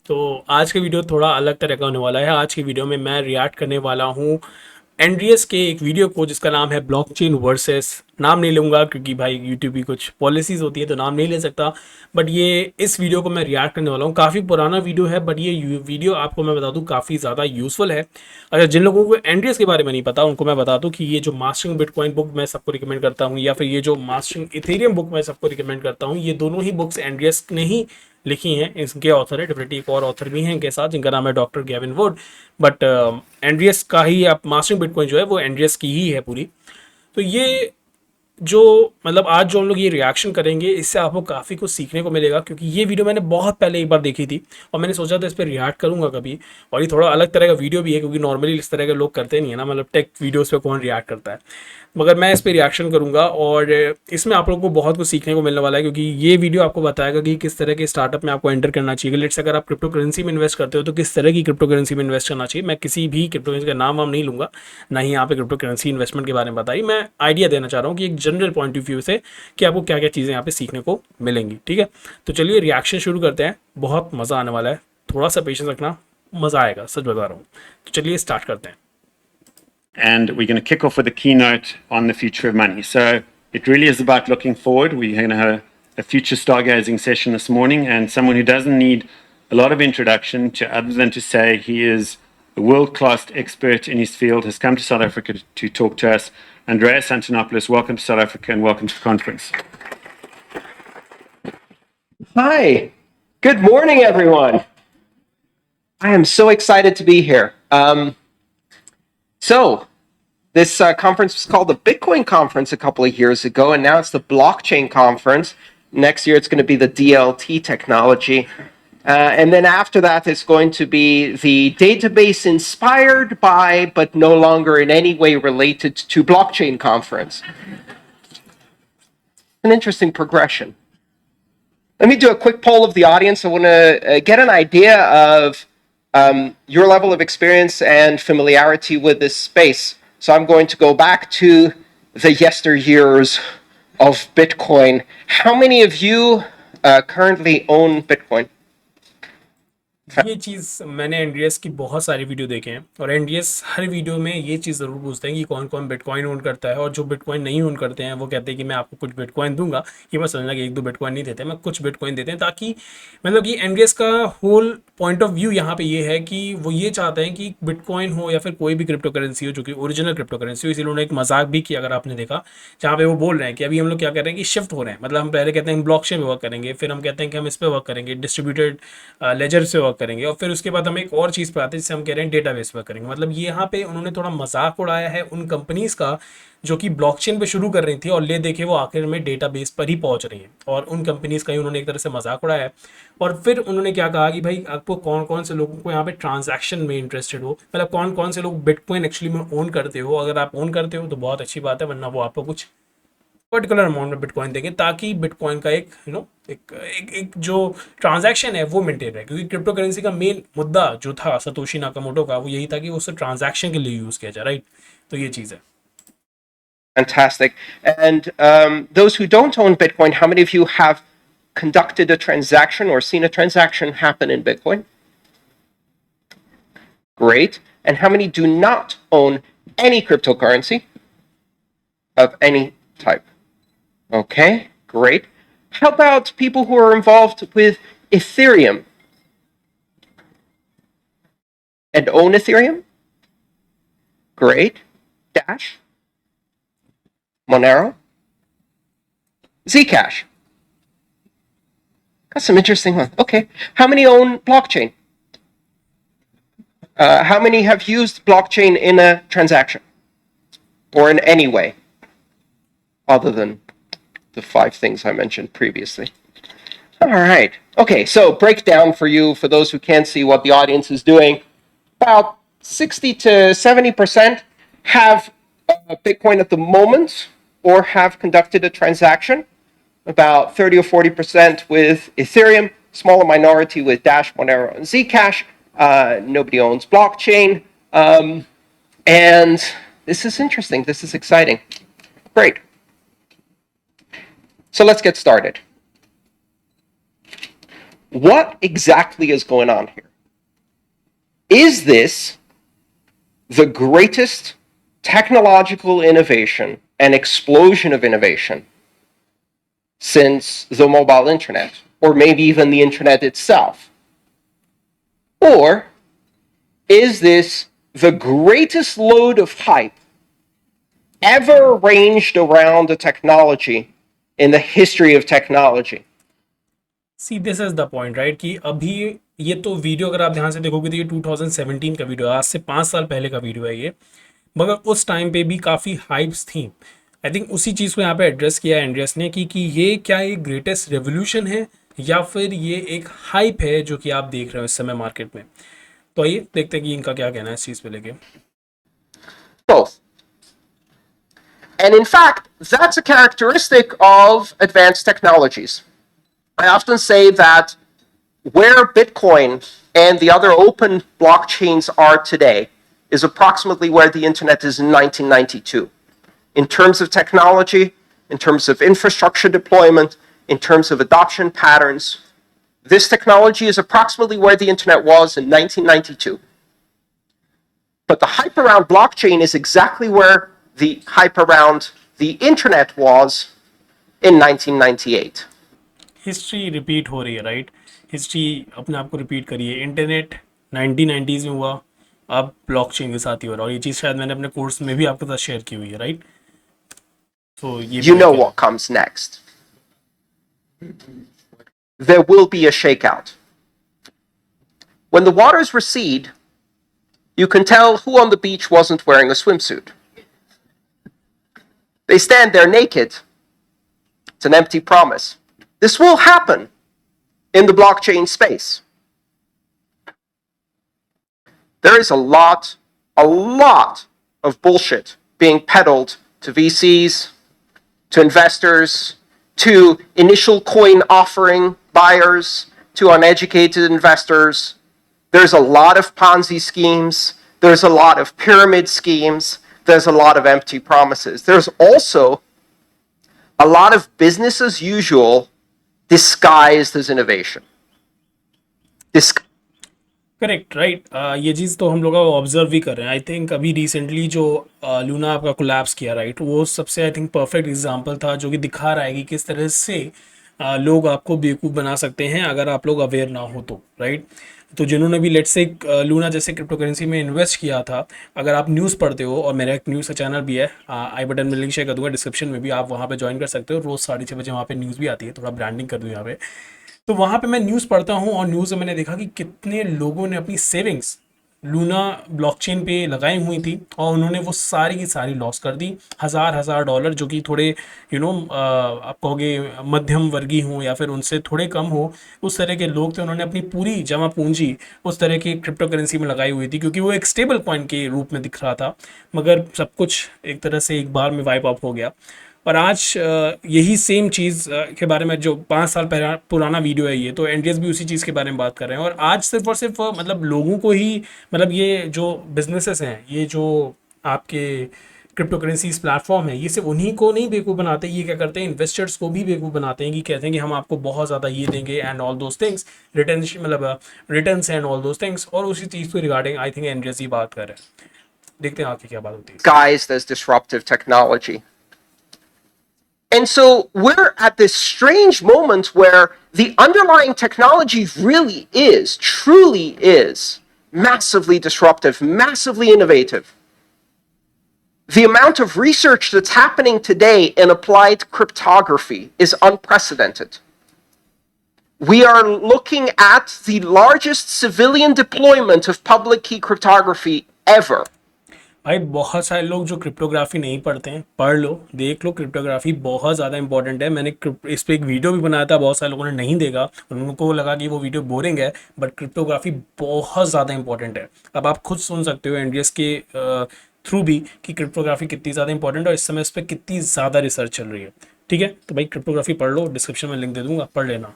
तो आज का वीडियो थोड़ा अलग तरह का होने वाला है। आज की वीडियो में मैं रिएक्ट करने वाला हूँ एंड्रियस के एक वीडियो को जिसका नाम है ब्लॉकचेन वर्सेस। नाम नहीं लूँगा क्योंकि भाई यूट्यूब की कुछ पॉलिसीज़ होती है तो नाम नहीं ले सकता। बट ये इस वीडियो को मैं रिएक्ट करने वाला हूँ। काफ़ी पुराना वीडियो है बट ये वीडियो आपको मैं बता दूँ काफ़ी ज़्यादा यूज़फुल है। अगर जिन लोगों को एंड्रियस के बारे में नहीं पता उनको मैं बता दूँ कि ये जो मास्टरिंग बिटकॉइन बुक मैं सबको रिकमेंड करता हूँ या फिर ये जो मास्टरिंग इथेरियम बुक मैं सबको रिकमेंड करता हूँ, ये दोनों ही बुक्स एंड्रियस ने ही लिखी हैं। इसके ऑथर है, डेफिनेटली एक और ऑथर भी हैं इनके साथ जिनका नाम है doctor Gavin would. But Andreas का ही आप मास्टरिंग बिटकॉइन जो है वो एंड्रियस की ही है पूरी। तो ये जो मतलब आज जो हम लोग ये रिएक्शन करेंगे इससे आपको काफ़ी कुछ सीखने को मिलेगा क्योंकि ये वीडियो मैंने बहुत पहले एक बार देखी थी और मैंने सोचा था इस पर रिएक्ट करूंगा कभी। और ये थोड़ा अलग तरह का वीडियो भी है क्योंकि नॉर्मली इस तरह के लोग करते नहीं है ना, मतलब टेक वीडियोस पे कौन रिएक्ट करता है। मगर मैं इस पर रिएक्शन करूंगा और इसमें आप लोगों को बहुत कुछ सीखने को मिलने वाला है क्योंकि ये वीडियो आपको बताएगा कि किस तरह के स्टार्टअप में आपको एंटर करना चाहिए। लेट्स अगर आप क्रिप्टो करेंसी में इन्वेस्ट करते हो तो किस तरह की क्रिप्टो करेंसी में इन्वेस्ट करना चाहिए। मैं किसी भी क्रिप्टो करेंसी का नाम वाम नहीं लूंगा, ना ही यहाँ पे क्रिप्टो करेंसी इन्वेस्टमेंट के बारे में बताइए। मैं आइडिया देना चाह रहा हूँ कि एक जनरल पॉइंट ऑफ व्यू से कि आपको क्या क्या चीज़ें यहाँ पे सीखने को मिलेंगी। ठीक है, तो चलिए रिएक्शन शुरू करते हैं। बहुत मज़ा आने वाला है, थोड़ा सा पेशेंस रखना, मज़ा आएगा, सच बता रहा हूँ। तो चलिए स्टार्ट करते हैं। And we're going to kick off with a keynote on the future of money. So it really is about looking forward. We're going to have a future stargazing session this morning, and someone who doesn't need a lot of introduction to other than to say he is a world-class expert in his field, has come to South Africa to talk to us. Andreas Antonopoulos, welcome to South Africa and welcome to the conference. Hi, good morning, everyone. I am so excited to be here. This conference was called the Bitcoin Conference a couple of years ago, and now it's the Blockchain Conference. Next year, it's going to be the DLT technology. And then after that, it's going to be the database inspired by, but no longer in any way related to blockchain conference. An interesting progression. Let me do a quick poll of the audience. I want to get an idea of your level of experience and familiarity with this space. So I'm going to go back to the yesteryears of Bitcoin. How many of you currently own Bitcoin? ये चीज़ मैंने NDS की बहुत सारी video देखे हैं और NDS हर video में ये चीज़ ज़रूर पूछते हैं कि कौन कौन बिटकॉइन ओन करता है। और जो बिटकॉइन नहीं ओन करते हैं वो कहते हैं कि मैं आपको कुछ बिटकॉइन दूंगा। ये मैं समझना कि एक दो बिटकॉइन नहीं देते, मैं कुछ बिटकॉइन देते हैं ताकि मतलब कि एनडीएस का होल पॉइंट ऑफ व्यू यहाँ पे ये है कि वो ये चाहते हैं कि बिटकॉइन हो या फिर कोई भी क्रिप्टो करेंसी हो जो कि ओरिजिनल क्रिप्टो करेंसी हो। इसीलिए उन्होंने एक मजाक भी किया अगर आपने देखा, जहाँ पे वो बोल रहे हैं कि अभी हम लोग क्या कर रहे हैं कि शिफ्ट हो रहे हैं। मतलब हम पहले कहते हैं हम ब्लॉकचेन पे वर्क करेंगे, फिर हम कहते हैं कि हम इस पे वर्क करेंगे, डिस्ट्रीब्यूटेड लेजर से वर्क करेंगे, और फिर उसके बाद हम एक और चीज़ पे आते हैं जिसे हम कह रहे हैं डेटाबेस वर्क करेंगे। मतलब ये यहाँ पे उन्होंने थोड़ा मजाक उड़ाया है उन कंपनीज का जो कि ब्लॉकचेन पे शुरू कर रही थी और ले देखे वो आखिर में डेटाबेस पर ही पहुंच रही हैं। और उन कंपनीज का ही उन्होंने एक तरह से मजाक उड़ाया है। और फिर उन्होंने क्या कहा कि भाई आपको कौन कौन से लोगों को यहाँ पे ट्रांजैक्शन में इंटरेस्टेड हो, मतलब कौन कौन से लोग बिटकॉइन एक्चुअली में ओन करते हो। अगर आप ओन करते हो तो बहुत अच्छी बात है, वरना वो आपको कुछ पर्टिकुलर अमाउंट में बिटकॉइन देंगे ताकि बिटकॉइन का एक एक जो ट्रांजैक्शन है वो मेंटेन रहे। क्योंकि क्रिप्टो करेंसी का मेन मुद्दा जो था सतोशी नाकामोटो का वो यही था कि उसे ट्रांजैक्शन के लिए यूज़ किया जाए, राइट। तो ये चीज़ है। Fantastic. And those who don't own Bitcoin, how many of you have conducted a transaction or seen a transaction happen in Bitcoin? Great. And how many do not own any cryptocurrency of any type? Okay, great. How about people who are involved with Ethereum and own Ethereum? Great. Dash? Monero? Zcash? Got some interesting ones. Okay. How many own blockchain? How many have used blockchain in a transaction or in any way other than the 5 things I mentioned previously? All right. Okay, so breakdown for you, for those who can't see what the audience is doing. About 60 to 70% have Bitcoin at the moment or have conducted a transaction. About 30 or 40% with Ethereum, smaller minority with Dash, Monero, and Zcash. Nobody owns blockchain. And this is interesting. This is exciting. Great. So let's get started. what exactly is going on here? Is this the greatest technological innovation and explosion of innovation since the mobile internet, or maybe even the internet itself? Or is this the greatest load of hype ever arranged around a technology in the history of technology? See this is the point right कि अभी ये तो video अगर आप ध्यान से देखोगे तो ये 2017 का वीडियो है, आज से 5 साल पहले का वीडियो है ये, मगर उस टाइम पे भी काफ़ी हाइप्स थी। आई थिंक उसी चीज़ को यहाँ पे एड्रेस किया है एंड्रियस ने कि ये क्या एक ग्रेटेस्ट रेवोल्यूशन है या फिर ये एक हाइप है जो कि आप देख रहे हो इस समय मार्केट में। तो आइए देखते हैं कि इनका क्या कहना है इस चीज़ पे लेके। Both. And in fact, that's a characteristic of advanced technologies. I often say that where Bitcoin and the other open blockchains are today is approximately where the internet is in 1992. In terms of technology, in terms of infrastructure deployment, in terms of adoption patterns, this technology is approximately where the internet was in 1992. But the hype around blockchain is exactly where the hype around the internet was in 1998. History repeat हो रही है right, history अपने आप को repeat करी है। Internet 1990s में हुआ, अब ब्लॉकचेन के साथ ही हो रहा है, और ये चीज़ शायद मैंने अपने कोर्स में भी आपके साथ शेयर की हुई है राइट। तो ये You know what comes next. There will be a shakeout. When the waters recede, you can tell who on the beach wasn't wearing a swimsuit. They stand there naked. It's an empty promise. This will happen in the blockchain space. There is a lot of bullshit being peddled to VCs, to investors, to initial coin offering buyers, to uneducated investors. There's a lot of Ponzi schemes. There's a lot of pyramid schemes. There's a lot of empty promises. There's also a lot of business as usual disguised as innovation. Correct right. ये चीज़ तो हम लोग observe भी कर रहे हैं। I think अभी recently जो लूना आपका कोलैप्स किया राइट, वो सबसे आई थिंक परफेक्ट एग्जांपल था जो कि दिखा रहा है कि किस तरह से लोग आपको बेवकूफ़ बना सकते हैं अगर आप लोग अवेयर ना हो तो राइट। तो जिन्होंने भी लेट्स से लूना जैसे क्रिप्टो करेंसी में इन्वेस्ट किया था, अगर आप न्यूज़ पढ़ते हो, और मेरा एक न्यूज़ का चैनल भी है, आई बटन में लिंक शेयर कर दूंगा डिस्क्रिप्शन में भी, आप वहाँ पे ज्वाइन कर सकते हो। रोज़ 6:30 वहाँ पे न्यूज़ भी आती है, थोड़ा ब्रांडिंग कर दूँ यहाँ पे। तो वहाँ पे मैं न्यूज़ पढ़ता हूँ और न्यूज़ में मैंने देखा कि कितने लोगों ने अपनी सेविंग्स लूना ब्लॉकचेन पे लगाई हुई थी और उन्होंने वो सारी की सारी लॉस कर दी। हज़ार हज़ार डॉलर, जो कि थोड़े आप कहोगे मध्यम वर्गीय हों या फिर उनसे थोड़े कम हो, उस तरह के लोग थे, उन्होंने अपनी पूरी जमा पूंजी उस तरह की क्रिप्टो करेंसी में लगाई हुई थी क्योंकि वो एक स्टेबल कॉइन के रूप में दिख रहा था। मगर सब कुछ एक तरह से एक बार में वाइप ऑफ हो गया। और आज यही सेम चीज़ के बारे में, जो 5 साल पहला पुराना वीडियो है ये, तो एंड्रियस भी उसी चीज़ के बारे में बात कर रहे हैं। और आज सिर्फ और सिर्फ मतलब लोगों को ही, मतलब ये जो बिजनेसेस हैं, ये जो आपके क्रिप्टो करेंसीज प्लेटफॉर्म है, ये सिर्फ उन्हीं को नहीं बेवकूफ़ बनाते, ये क्या करते हैं इन्वेस्टर्स को भी बेवकूफ़ बनाते हैं कि कहते हैं कि हम आपको बहुत ज़्यादा ये देंगे and all those things, return मतलब returns and all those things. और उसी चीज़ को रिगार्डिंग आई थिंक एंड्रियस ही बात कर रहे हैं। देखते हैं आगे क्या बात होती है। Disguised as disruptive technology. And so we're at this strange moment where the underlying technology really is, truly is, massively disruptive, massively innovative. The amount of research that's happening today in applied cryptography is unprecedented. We are looking at the largest civilian deployment of public key cryptography ever. भाई बहुत सारे लोग जो cryptography नहीं पढ़ते हैं, पढ़ लो, देख लो, क्रिप्टोग्राफी बहुत ज़्यादा इंपॉर्टेंट है। मैंने इस पर एक वीडियो भी बनाया था, बहुत सारे लोगों ने नहीं देखा, उनको लगा कि वो वीडियो बोरिंग है, बट क्रिप्टोग्राफी बहुत ज़्यादा इंपॉर्टेंट है। अब आप खुद सुन सकते हो एंड्रियस के थ्रू भी कि क्रिप्टोग्राफी कितनी ज़्यादा इंपॉर्टेंट है और इस समय इस पर कितनी ज़्यादा रिसर्च चल रही है। ठीक है, तो भाई क्रिप्टोग्राफी पढ़ लो, डिस्क्रिप्शन में लिंक दे दूंगा, पढ़ लेना।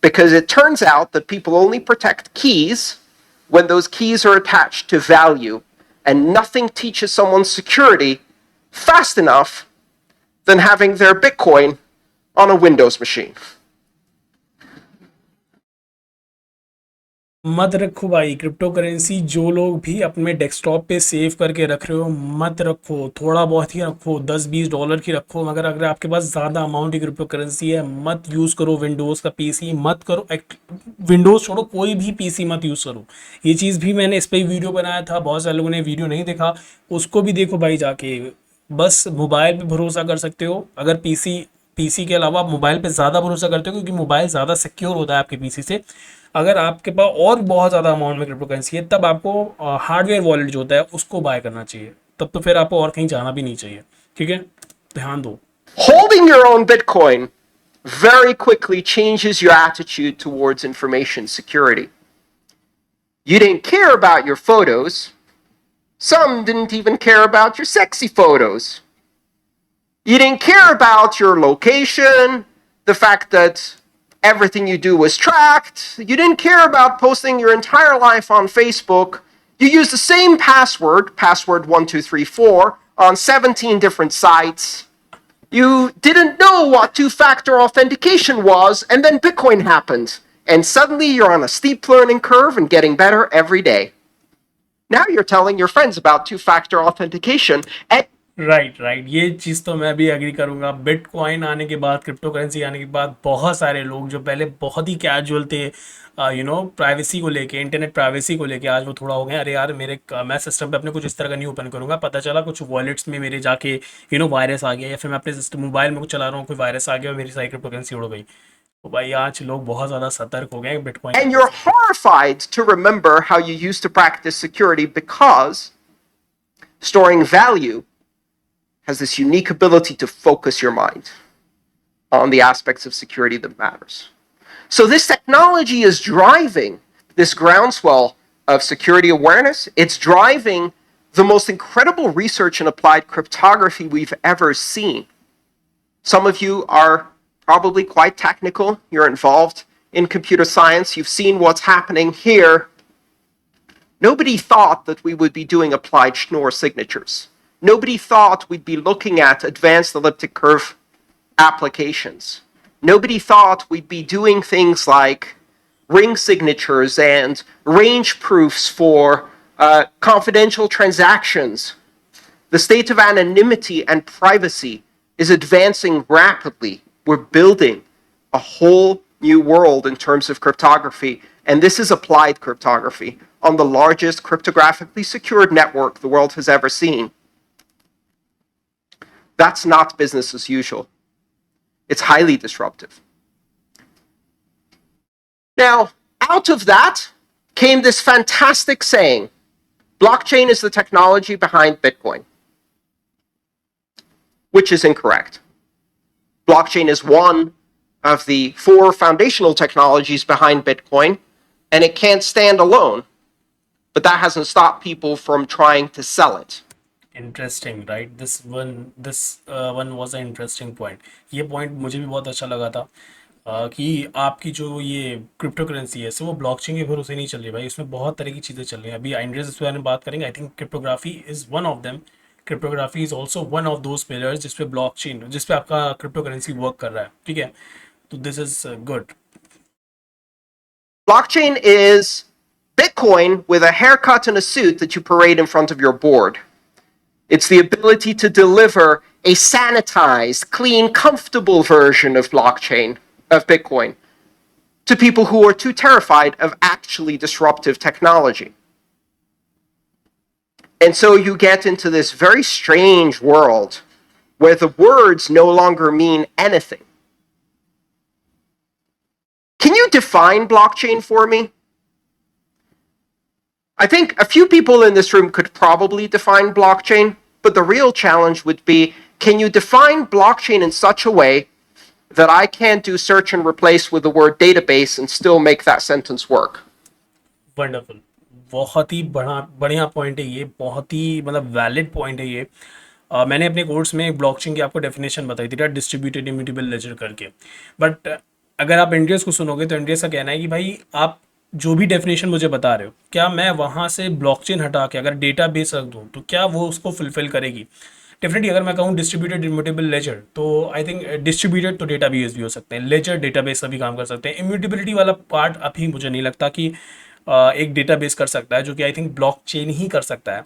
Because it turns out that people only protect keys when those keys are attached to value, and nothing teaches someone security fast enough than having their Bitcoin on a Windows machine. मत रखो भाई crypto currency. जो लोग भी अपने desktop पे save करके रख रहे हो मत रखो, थोड़ा बहुत ही रखो, 10-20 डॉलर की रखो। मगर अगर आपके पास ज़्यादा अमाउंट की क्रिप्टो करेंसी है मत यूज़ करो। विंडोज़ का पीसी मत करो, विंडोज़ छोड़ो, कोई भी पीसी मत यूज़ करो। ये चीज़ भी मैंने इस पर ही वीडियो बनाया था, बहुत सारे लोगों ने वीडियो नहीं देखा, उसको भी देखो भाई जाके। बस मोबाइल पे भरोसा कर सकते हो। अगर पीसी पीसी के अलावा आप मोबाइल पे ज़्यादा भरोसा करते हो क्योंकि मोबाइल ज़्यादा सिक्योर होता है आपके पीसी से। अगर आपके पास और बहुत ज़्यादा अमाउंट में क्रिप्टो करेंसी है तब आपको हार्डवेयर वॉलेट जो होता है उसको बाय करना चाहिए। तब तो फिर आपको और कहीं जाना भी नहीं चाहिए। ठीक है, ध्यान दो। Holding your own Bitcoin very quickly changes your attitude towards information security. You didn't care about your photos. Some didn't even care about your sexy photos. You didn't care about your location, the fact that everything you do was tracked. You didn't care about posting your entire life on Facebook. You used the same password, password1234, on 17 different sites. You didn't know what two-factor authentication was, and then Bitcoin happened. And suddenly you're on a steep learning curve and getting better every day. Now you're telling your friends about two-factor authentication, and right right, ये चीज़ तो मैं भी agree करूंगा। Bitcoin आने के बाद, crypto currency आने के बाद बहुत सारे लोग जो पहले बहुत ही कैजुअल थे प्राइवेसी को लेके, इंटरनेट प्राइवेसी को लेके, आज वो थोड़ा हो गए अरे यार मेरे मैं सिस्टम पे अपने कुछ इस तरह का नहीं ओपन करूंगा, पता चला कुछ वॉलेट्स में मेरे जाके वायरस आ गया, या फिर मैं अपने सिस्टम मोबाइल में कुछ चला रहा हूँ, कोई वायरस आ गया और मेरी सारी क्रिप्टो करेंसी उड़ गई। तो भाई आज लोग बहुत ज़्यादा सतर्क हो गए हैं बिटकॉइन की and वजह you're से। horrified to remember how you used to practice security because storing value has this unique ability to focus your mind on the aspects of security that matters. So this technology is driving this groundswell of security awareness. It's driving the most incredible research in applied cryptography we've ever seen. Some of you are probably quite technical. You're involved in computer science. You've seen what's happening here. Nobody thought that we would be doing applied Schnorr signatures. Nobody thought we'd be looking at advanced elliptic curve applications. Nobody thought we'd be doing things like ring signatures and range proofs for confidential transactions. The state of anonymity and privacy is advancing rapidly. We're building a whole new world in terms of cryptography, and this is applied cryptography on the largest cryptographically secured network the world has ever seen. That's not business as usual. It's highly disruptive. Now, out of that came this fantastic saying, blockchain is the technology behind Bitcoin, which is incorrect. Blockchain is one of the four foundational technologies behind Bitcoin, and it can't stand alone, but that hasn't stopped people from trying to sell it. Interesting right, this one was a interesting point. ये point मुझे भी बहुत अच्छा लगा था कि आपकी जो ये क्रिप्टो करेंसी है सिर्फ वो ब्लॉकचेन के भरोसे नहीं चल रही भाई, इसमें बहुत तरह की चीज़ें चल रही हैं। अभी इंटरेस्ट इस बारे में बात करेंगे। I think cryptography is one of them. Cryptography is also one of those pillars जिस पे आपका क्रिप्टो करेंसी वर्क कर रहा है। ठीक है, तो this is good. Blockchain is Bitcoin with a haircut and a suit that you parade in front of your board. It's the ability to deliver a sanitized, clean, comfortable version of blockchain, of Bitcoin, to people who are too terrified of actually disruptive technology. And so you get into this very strange world where the words no longer mean anything. Can you define blockchain for me? I think a few people in this room could probably define blockchain, but the real challenge would be, can you define blockchain in such a way that I can't do search and replace with the word database and still make that sentence work? Wonderful, बहुत ही बढ़िया point है ये, बहुत ही मतलब valid point है ये। मैंने अपने कोर्स में एक ब्लॉकचेन की आपको डेफिनेशन बताई थी, डिस्ट्रीब्यूटेड इम्यूटेबल लेजर करके। बट अगर आप इंडियस को सुनोगे तो इंडियस का कहना है कि भाई आप जो भी डेफिनेशन मुझे बता रहे हो, क्या मैं वहाँ से ब्लॉकचेन हटा के अगर डेटा बेस रख दूँ तो क्या वो उसको फुलफिल करेगी? डेफिनेटली अगर मैं कहूँ डिस्ट्रीब्यूटेड इम्यूटेबल लेजर, तो आई थिंक डिस्ट्रीब्यूटेड तो डेटा बेस भी हो सकते हैं, लेजर डेटा बेस सभी काम कर सकते हैं। इम्यूटेबिलिटी वाला पार्ट अभी मुझे नहीं लगता कि एक डेटाबेस कर सकता है, जो कि आई थिंक ब्लॉकचेन ही कर सकता है।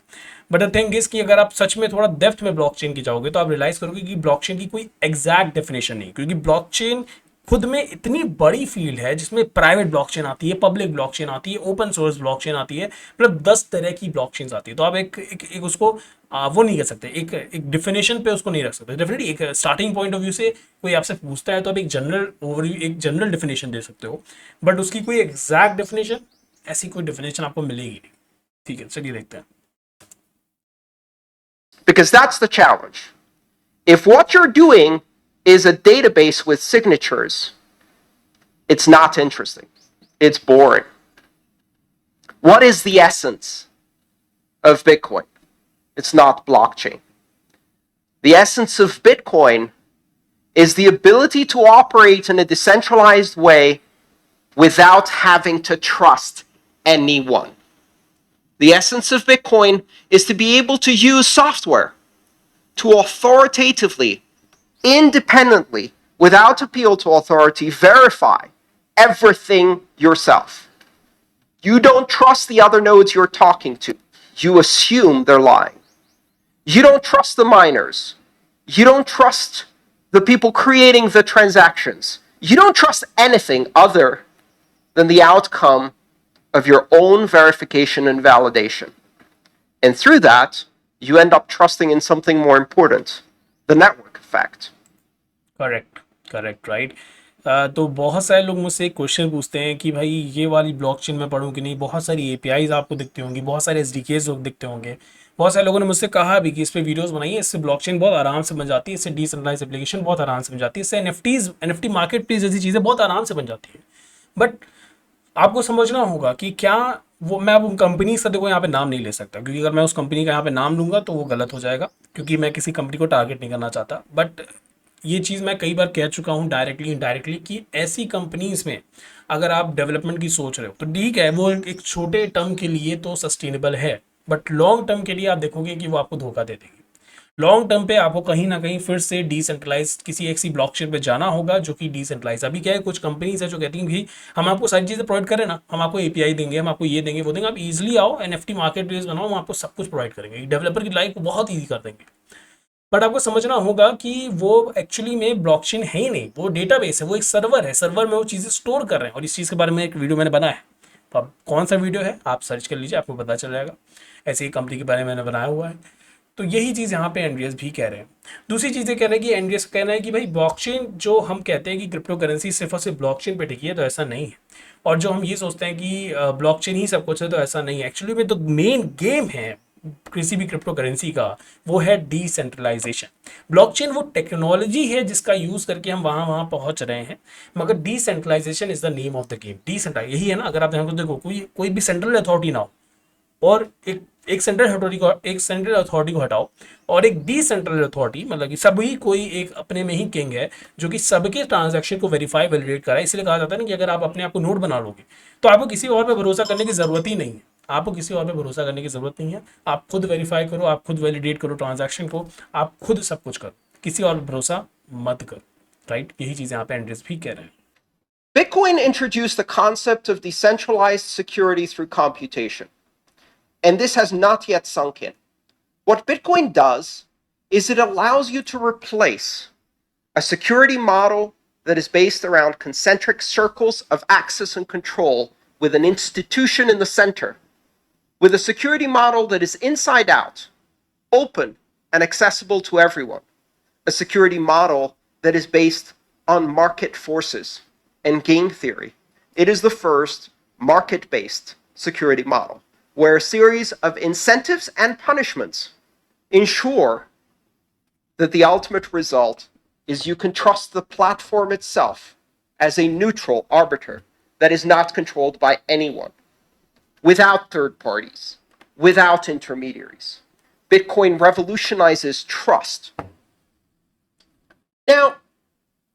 बट द थिंग इज कि अगर आप सच में थोड़ा डेप्थ में ब्लॉकचेन की जाओगे तो आप रियलाइज करोगे कि ब्लॉकचेन की कोई एग्जैक्ट डेफिनेशन नहीं, क्योंकि ब्लॉकचेन खुद में इतनी बड़ी फील्ड है जिसमें प्राइवेट ब्लॉकचेन आती है, पब्लिक ब्लॉकचेन आती है, ओपन सोर्स ब्लॉकचेन आती है, मतलब 10 तरह की ब्लॉकचेन्स आती है। तो आप एक उसको वो नहीं कर सकते, एक डिफिनेशन पे उसको नहीं रख सकते। डेफिनेटली एक स्टार्टिंग पॉइंट ऑफ व्यू से कोई आपसे पूछता है तो आप एक जनरल ओवरव्यू, एक जनरल डिफिनेशन दे सकते हो, बट उसकी कोई एग्जैक्ट डेफिनेशन, ऐसी कोई डेफिनेशन आपको मिलेगी नहीं। ठीक है, चलिए देखते हैं। Because that's the challenge. If what you're doing is a database with signatures, it's not interesting. It's boring. What is the essence of Bitcoin? It's not blockchain. The essence of Bitcoin is the ability to operate in a decentralized way without having to trust anyone. The essence of Bitcoin is to be able to use software to authoritatively, independently, without appeal to authority, verify everything yourself. You don't trust the other nodes you're talking to. You assume they're lying. You don't trust the miners. You don't trust the people creating the transactions. You don't trust anything other than the outcome of your own verification and validation. And through that, you end up trusting in something more important, the network effect. Correct, correct, right. तो बहुत सारे लोग मुझसे एक question पूछते हैं कि भाई ये वाली ब्लॉकचेन में पढ़ूँ कि नहीं, बहुत सारी एपीआईज आपको दिखती होंगी, बहुत सारे एसडीकेज लोग दिखते होंगे। बहुत सारे लोगों ने मुझसे कहा भी कि इस पे वीडियोस बनाइए, इससे ब्लॉकचेन बहुत आराम से बन जाती है, इससे डिसेंट्रलाइज एप्लीकेशन बहुत आराम से बन जाती है, इससे एनएफटी मार्केट प्लेस जैसी चीज़ें बहुत आराम से बन जाती है। बट आपको समझना होगा कि क्या वो, मैं अब उन कंपनी का देखो यहाँ पे नाम नहीं ले सकता, क्योंकि अगर मैं उस कंपनी का यहाँ पे नाम लूंगा तो वो गलत हो जाएगा, क्योंकि मैं किसी कंपनी को टारगेट नहीं करना चाहता। बट ये चीज़ मैं कई बार कह चुका हूँ डायरेक्टली इनडायरेक्टली कि ऐसी कंपनीज में अगर आप डेवलपमेंट की सोच रहे हो तो ठीक है, वो एक छोटे टर्म के लिए तो सस्टेनेबल है, बट लॉन्ग टर्म के लिए आप देखोगे कि वो आपको धोखा दे देगी। लॉन्ग टर्म पे आपको कहीं ना कहीं फिर से डिसेंट्रलाइज किसी एक सी ब्लॉकचेन पे जाना होगा जो कि डिसेंट्रलाइज। अभी क्या है, कुछ कंपनीज है जो कहती हैं कि हम आपको सारी चीज़ें प्रोवाइड करें ना, हम आपको एपीआई देंगे, हम आपको ये देंगे वो देंगे, आप इजीली आओ, एनएफटी मार्केट प्लेस बनाओ, हम आपको सब कुछ प्रोवाइड करेंगे, डेवलपर की लाइफ को बहुत ईजी कर देंगे। बट आपको समझना होगा कि वो एक्चुअली में ब्लॉकचेन है ही नहीं, वो डेटाबेस है, वो एक सर्वर है, सर्वर में वो चीज़ें स्टोर कर रहे हैं। और इस चीज़ के बारे में एक वीडियो मैंने बनाया है, तो अब कौन सा वीडियो है आप सर्च कर लीजिए, आपको पता चल जाएगा। ऐसी ही कंपनी के बारे में मैंने बनाया हुआ है। तो यही चीज़ यहाँ पे एंड्रियस भी कह रहे हैं। दूसरी चीज़ें कह रहे हैं कि एंड्रियस कहना है कि भाई ब्लॉकचेन, जो हम कहते हैं कि क्रिप्टो करेंसी सिर्फ और सिर्फ ब्लॉकचेन पे टिकी है, तो ऐसा नहीं है। और जो हम ये सोचते हैं कि ब्लॉकचेन ही सब कुछ है, तो ऐसा नहीं है। एक्चुअली में तो मेन गेम है किसी भी क्रिप्टो करेंसी का, वो है डिसेंट्रलाइजेशन। ब्लॉकचेन वो टेक्नोलॉजी है जिसका यूज करके हम वहां पहुंच रहे हैं, मगर decentralization is the name of the game. Decentralize यही है ना, अगर आप देखो कोई भी सेंट्रल अथॉरिटी ना हो, और एक सेंट्रल अथॉरिटी को हटाओ और एक डिसेंट्रल अथॉरिटी, मतलब कि सभी कोई एक अपने में ही किंग है जो कि सबके ट्रांजैक्शन को वेरीफाई वैलिडेट कराए। इसलिए कहा जाता है ना कि अगर आप अपने आप को नोट बना लोगे तो आपको किसी और पे भरोसा करने की जरूरत ही नहीं है। आपको किसी और पे भरोसा करने की जरूरत नहीं है, आप खुद वेरीफाई करो, आप खुद वैलिडेट करो ट्रांजैक्शन को, आप खुद सब कुछ करो, किसी और पे भरोसा मत करो। राइट, यही चीज़ यहाँ पे एंड्रेस भी कह रहे हैं। Bitcoin introduced the concept of decentralized security through computation, and this has not yet sunk in. What Bitcoin does is it allows you to replace a security model that is based around concentric circles of access and control with an institution in the center, with a security model that is inside out, open and accessible to everyone, a security model that is based on market forces and game theory. It is the first market-based security model, where a series of incentives and punishments ensure that the ultimate result is you can trust the platform itself as a neutral arbiter that is not controlled by anyone, without third parties, without intermediaries. Bitcoin revolutionizes trust. Now,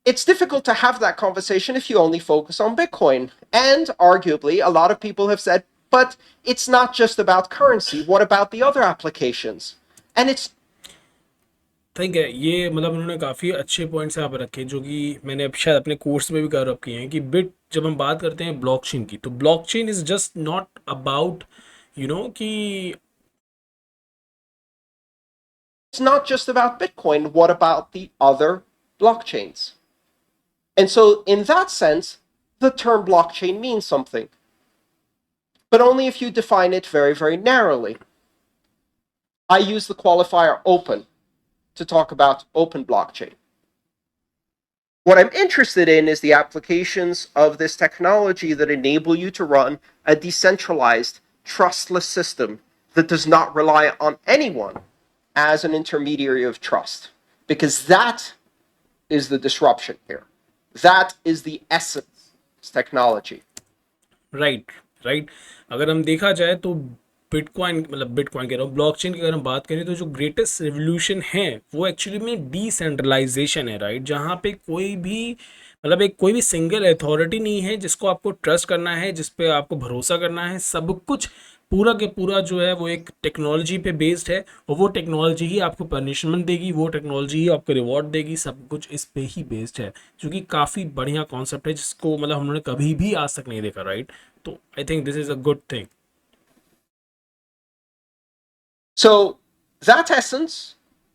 it's difficult to have that conversation if you only focus on Bitcoin. And arguably, a lot of people have said, but it's not just about currency. What about the other applications? And it's ठीक है, ये मतलब उन्होंने काफ़ी अच्छे points यहाँ पर रखे जो कि मैंने अब शायद अपने कोर्स में भी कवर अप किए हैं कि जब हम बात करते हैं ब्लॉकचेन की, तो blockchain is just not about कि It's not just about Bitcoin. What about the other blockchains? And so, in that sense, the term blockchain means something, but only if you define it very, very narrowly. I use the qualifier open to talk about open blockchain. What I'm interested in is the applications of this technology that enable you to run a decentralized, trustless system that does not rely on anyone as an intermediary of trust. Because that is the disruption here. That is the essence of technology. Right right. अगर हम देखा जाए तो bitcoin, मतलब bitcoin कह रहा हूँ, blockchain की अगर हम बात करें तो जो ग्रेटेस्ट रेवोल्यूशन है वो एक्चुअली में डिसेंट्रलाइजेशन है, राइट। जहाँ पे कोई भी, मतलब एक कोई भी सिंगल अथॉरिटी नहीं है जिसको आपको ट्रस्ट करना है, जिस पे आपको भरोसा करना है। सब कुछ पूरा के पूरा जो है वो एक टेक्नोलॉजी पे बेस्ड है, और वो टेक्नोलॉजी ही आपको पनिशमेंट देगी, वो टेक्नोलॉजी ही आपको रिवॉर्ड देगी, सब कुछ इस पे ही बेस्ड है, जो कि काफ़ी बढ़िया कॉन्सेप्ट है जिसको मतलब हमने कभी भी आज तक नहीं देखा, राइट। तो I think this is a good thing. So, that essence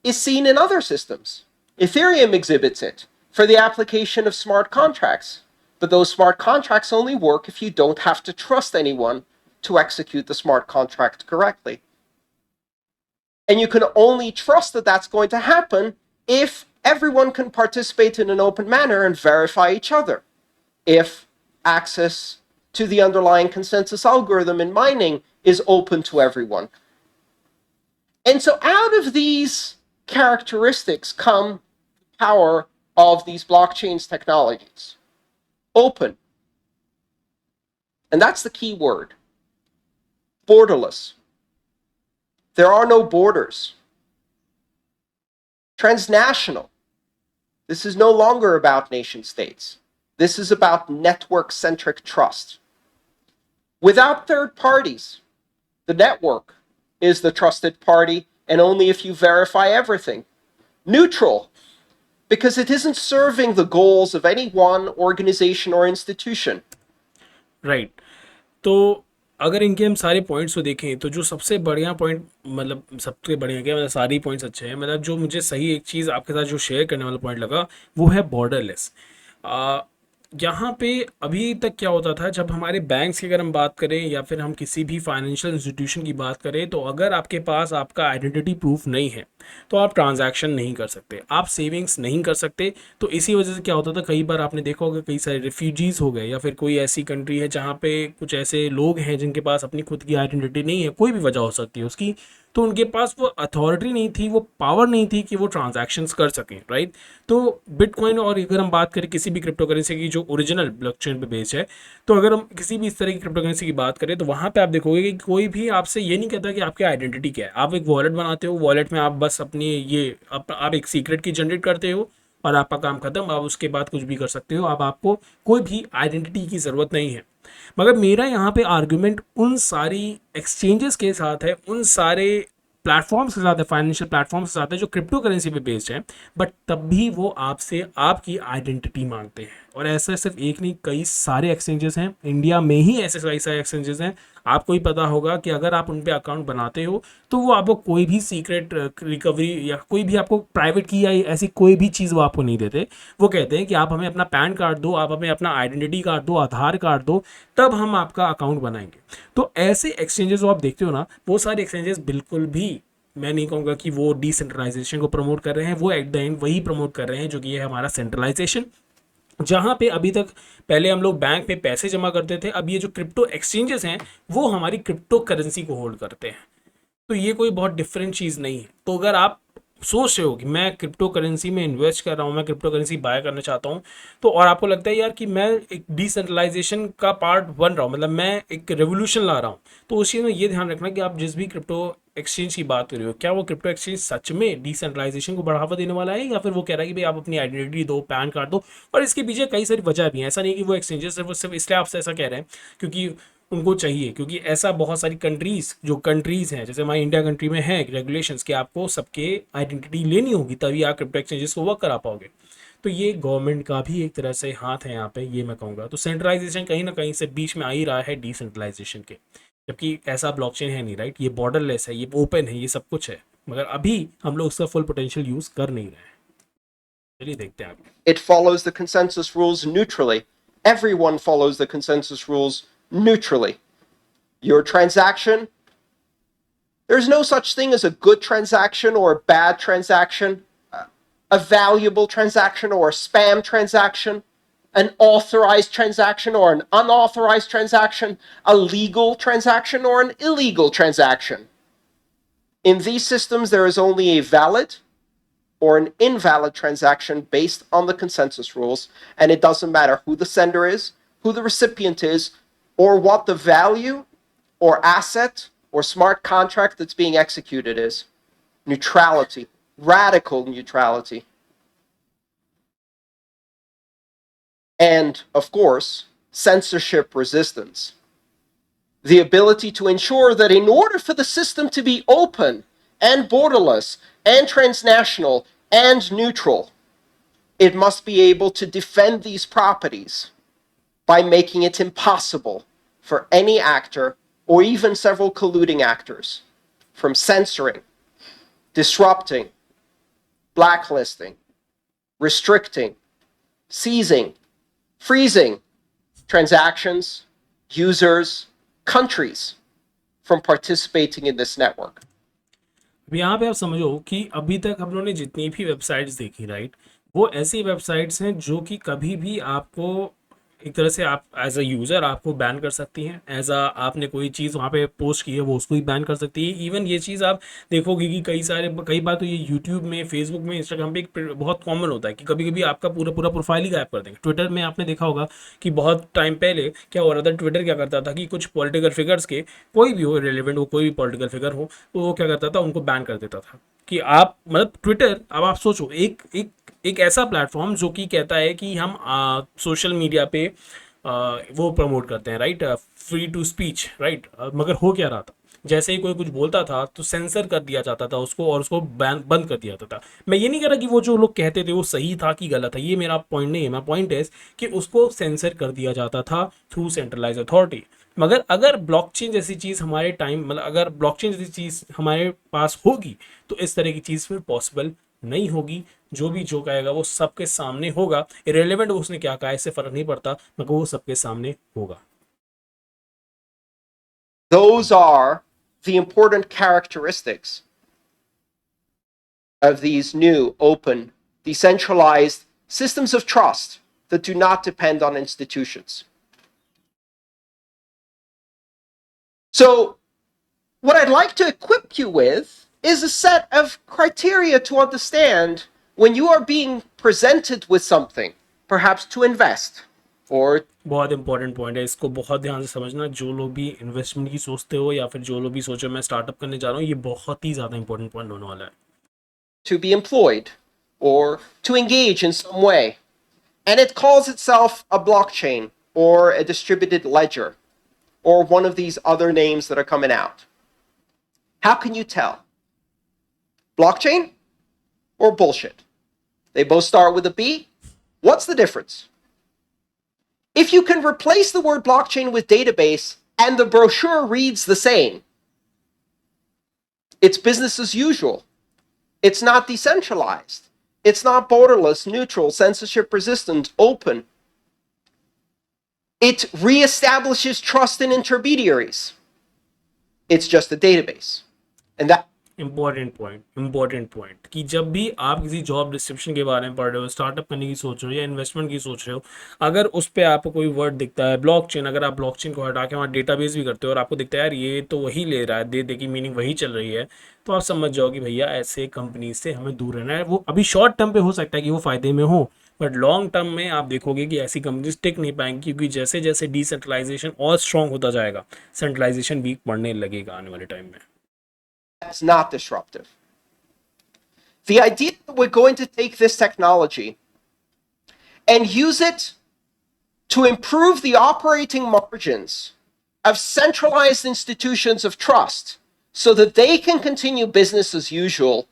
is seen in other systems. Ethereum exhibits it for the application of smart contracts. But those smart contracts only work if you don't have to trust anyone to execute the smart contract correctly. And you can only trust that that's going to happen if everyone can participate in an open manner and verify each other. If access to the underlying consensus algorithm in mining is open to everyone. And so out of these characteristics come the power of these blockchains technologies. Open. And that's the key word. Borderless. There are no borders. Transnational. This is no longer about nation states. This is about network-centric trust. Without third parties, the network is the trusted party, and only if you verify everything. Neutral, because it isn't serving the goals of any one organization or institution. Right. तो अगर इनके हम सारे points को देखें तो जो सबसे बढ़िया पॉइंट, मतलब सबसे बढ़िया क्या, मतलब सारी पॉइंट्स अच्छे हैं, मतलब जो मुझे सही एक चीज़ आपके साथ जो शेयर करने वाला पॉइंट लगा वो है बॉर्डरलेस। यहाँ पे अभी तक क्या होता था, जब हमारे बैंक्स की अगर हम बात करें या फिर हम किसी भी फाइनेंशियल इंस्टीट्यूशन की बात करें, तो अगर आपके पास आपका आइडेंटिटी प्रूफ नहीं है तो आप ट्रांजैक्शन नहीं कर सकते, आप सेविंग्स नहीं कर सकते। तो इसी वजह से क्या होता था, कई बार आपने देखा होगा कई सारे रिफ्यूजीज़ हो गए, या फिर कोई ऐसी कंट्री है जहाँ पे कुछ ऐसे लोग हैं जिनके पास अपनी खुद की आइडेंटिटी नहीं है, कोई भी वजह हो सकती है उसकी, तो उनके पास वो अथॉरिटी नहीं थी, वो पावर नहीं थी कि वो ट्रांजैक्शंस कर सकें, राइट। तो बिटकॉइन, और अगर हम बात करें किसी भी क्रिप्टो करेंसी की जो ओरिजिनल ब्लॉकचेन पे बेस्ड है, तो अगर हम किसी भी इस तरह की क्रिप्टो करेंसी की बात करें तो वहाँ पे आप देखोगे कि कोई भी आपसे ये नहीं कहता कि आपकी आइडेंटिटी क्या है। आप एक वॉलेट बनाते हो, वॉलेट में आप बस अपनी ये आप एक सीक्रेट की जनरेट करते हो और आपका काम खत्म, आप उसके बाद कुछ भी कर सकते हो, अब आपको कोई भी आइडेंटिटी की ज़रूरत नहीं है। मगर मेरा यहाँ पे आर्गुमेंट उन सारी एक्सचेंजेस के साथ है, उन सारे प्लेटफॉर्म्स के साथ है, फाइनेंशियल प्लेटफॉर्म्स के साथ है जो क्रिप्टो करेंसी पे बेस्ड है, बट तब भी वो आपसे आपकी आइडेंटिटी मांगते हैं। और ऐसा सिर्फ एक नहीं, कई सारे एक्सचेंजेस हैं, इंडिया में ही ऐसे कई सारे एक्सचेंजेस हैं। आपको ही पता होगा कि अगर आप उन पे अकाउंट बनाते हो तो वो आपको कोई भी सीक्रेट रिकवरी या कोई भी आपको प्राइवेट की या ऐसी कोई भी चीज़ वो आपको नहीं देते। वो कहते हैं कि आप हमें अपना पैन कार्ड दो, आप हमें अपना आइडेंटिटी कार्ड दो, आधार कार्ड दो, तब हम आपका अकाउंट बनाएंगे। तो ऐसे एक्सचेंजेस जो आप देखते हो ना, वो सारे एक्सचेंजेस बिल्कुल भी, मैं नहीं कहूँगा कि वो डिसेंट्रलाइजेशन को प्रमोट कर रहे हैं, वो एट द एंड वही प्रमोट कर रहे हैं जो कि ये है हमारा सेंट्रलाइजेशन। जहाँ पे अभी तक पहले हम लोग बैंक में पैसे जमा करते थे, अब ये जो क्रिप्टो एक्सचेंजेस हैं वो हमारी क्रिप्टो करेंसी को होल्ड करते हैं। तो ये कोई बहुत डिफरेंट चीज़ नहीं है। तो अगर आप सोच रहे हो कि मैं क्रिप्टो करेंसी में इन्वेस्ट कर रहा हूँ, मैं क्रिप्टो करेंसी बाय करना चाहता हूँ, तो और आपको लगता है यार कि मैं एक डिसेंट्रलाइजेशन का पार्ट बन रहा हूँ, मतलब मैं एक रेवोल्यूशन ला रहा हूँ, तो उस चीज़ में ये ध्यान रखना कि आप जिस भी क्रिप्टो एक्सचेंज की बात कर रहे हो, क्या वो क्रिप्टो एक्सचेंज सच में डिसेंट्रलाइजेशन को बढ़ावा देने वाला है, या फिर वो कह रहा है कि भाई आप अपनी आइडेंटिटी दो, पैन कार्ड दो। और इसके पीछे कई सारी वजह भी हैं, ऐसा नहीं कि वो एक्सचेंजेस वो सिर्फ इसलिए आपसे ऐसा कह रहे हैं क्योंकि उनको चाहिए, क्योंकि ऐसा बहुत सारी कंट्रीज़ हैं, जैसे हमारी इंडिया कंट्री में है रेगुलेशंस कि आपको सबके आइडेंटिटी लेनी होगी तभी आप क्रिप्टो एक्सचेंजेस को वर्क करा पाओगे। तो ये गवर्नमेंट का भी एक तरह से हाथ है यहाँ पे, ये मैं कहूँगा। तो सेंट्रलाइजेशन कहीं ना कहीं से बीच में आ ही रहा है डिसेंट्रलाइजेशन के, जबकि ऐसा ब्लॉकचेन है नहीं, राइट? ये बॉर्डरलेस है, ये ओपन है, ये सब कुछ है, मगर अभी हम लोग उसका फुल पोटेंशियल यूज कर नहीं रहे हैं। चलिए देखते हैं आगे। It follows the consensus rules neutrally. Everyone follows the consensus rules neutrally. Your transaction, there's no such thing as a good transaction or a bad transaction, a valuable transaction or a spam transaction, an authorized transaction or an unauthorized transaction, a legal transaction or an illegal transaction. In these systems, there is only a valid or an invalid transaction based on the consensus rules, and it doesn't matter who the sender is, who the recipient is, or what the value or asset or smart contract that's being executed is. Neutrality, radical neutrality. And, of course, censorship resistance. The ability to ensure that in order for the system to be open and borderless and transnational and neutral, it must be able to defend these properties by making it impossible for any actor or even several colluding actors from censoring, disrupting, blacklisting, restricting, seizing, freezing transactions, users, countries from participating in this network. अब यहाँ पे आप समझो कि अभी तक हम लोगों ने जितनी भी वेबसाइट्स देखी, राइट, वो ऐसी वेबसाइट्स हैं जो कि कभी भी आपको एक तरह से आप एज अ यूज़र आपको बैन कर सकती हैं, एज अ आपने कोई चीज़ वहाँ पे पोस्ट की है वो उसको ही बैन कर सकती है। इवन ये चीज़ आप देखोगे कि कई बार तो ये यूट्यूब में, फेसबुक में, इंस्टाग्राम पे एक बहुत कॉमन होता है कि कभी कभी आपका पूरा पूरा प्रोफाइल ही गायब कर देंगे। ट्विटर में आपने देखा होगा कि बहुत टाइम पहले क्या हो रहा था, ट्विटर क्या करता था कि कुछ पॉलिटिकल फिगर्स के, कोई भी हो रिलेवेंट, वो कोई भी पॉलिटिकल फिगर हो, तो वो क्या करता था, उनको बैन कर देता था। कि आप मतलब ट्विटर, अब आप सोचो एक एक एक ऐसा प्लेटफॉर्म जो कि कहता है कि हम सोशल मीडिया पे वो प्रमोट करते हैं, right, free to speech, right, मगर हो क्या रहा था, जैसे ही कोई कुछ बोलता था तो सेंसर कर दिया जाता था उसको और उसको बैन बंद कर दिया जाता था। मैं ये नहीं कह रहा कि वो जो लोग कहते थे वो सही था कि गलत था, ये मेरा पॉइंट नहीं है। मेरा पॉइंट है कि उसको सेंसर कर दिया जाता था थ्रू सेंट्रलाइज अथॉरिटी। मगर अगर ब्लॉकचेन जैसी चीज़ हमारे टाइम, मतलब अगर ब्लॉकचेन जैसी चीज़ हमारे पास होगी तो इस तरह की चीज़ फिर पॉसिबल नहीं होगी। जो भी जो कहेगा वो सबके सामने होगा, इरेलीवेंट उसने क्या कहा इससे फर्क नहीं पड़ता, मगर वो सबके सामने होगा। Those are the important characteristics of these new, open, decentralized systems of trust that do not depend on institutions. So, what I'd like to equip you with is a set of criteria to understand when you are being presented with something, perhaps to invest or बहुत important point है, इसको बहुत ध्यान से समझना। जो लोग भी इन्वेस्टमेंट की सोचते हो या फिर जो लोग भी सोचो मैं स्टार्टअप करने जा रहा हूँ, ये बहुत ही ज़्यादा इंपॉर्टेंट पॉइंट होने वाला है। to be employed or to engage in some way. And it calls itself a blockchain or a distributed ledger or one of these other names that are coming out. How can you tell? Blockchain or bullshit? They both start with a B. What's the difference? If you can replace the word blockchain with database and the brochure reads the same, it's business as usual. It's not decentralized. It's not borderless, neutral, censorship resistant, open. It reestablishes trust in intermediaries. It's just a database. And that important point कि जब भी आप किसी job description के बारे में पढ़ रहे हो, स्टार्टअप करने की सोच रहे हो या इन्वेस्टमेंट की सोच रहे हो, अगर उस पर आपको कोई वर्ड दिखता है ब्लॉकचेन, अगर आप ब्लॉकचेन को हटा के वहाँ डेटाबेस भी करते हो और आपको दिखता है यार ये तो वही ले रहा है, दे दे की मीनिंग वही चल रही है, तो आप समझ जाओ कि भैया ऐसे कंपनी से हमें दूर रहना है। वो अभी शॉर्ट टर्म पे हो सकता है कि वो फायदे में हो, बट लॉन्ग टर्म में आप देखोगे कि ऐसी कंपनीज टिक नहीं पाएंगी, क्योंकि जैसे जैसे डिसेंट्रलाइजेशन और स्ट्रॉन्ग होता जाएगा, सेंट्रलाइजेशन वीक पड़ने लगेगा आने वाले टाइम में। That's not disruptive. The idea that we're going to take this technology and use it to improve the operating margins of centralized institutions of trust so that they can continue business as usual,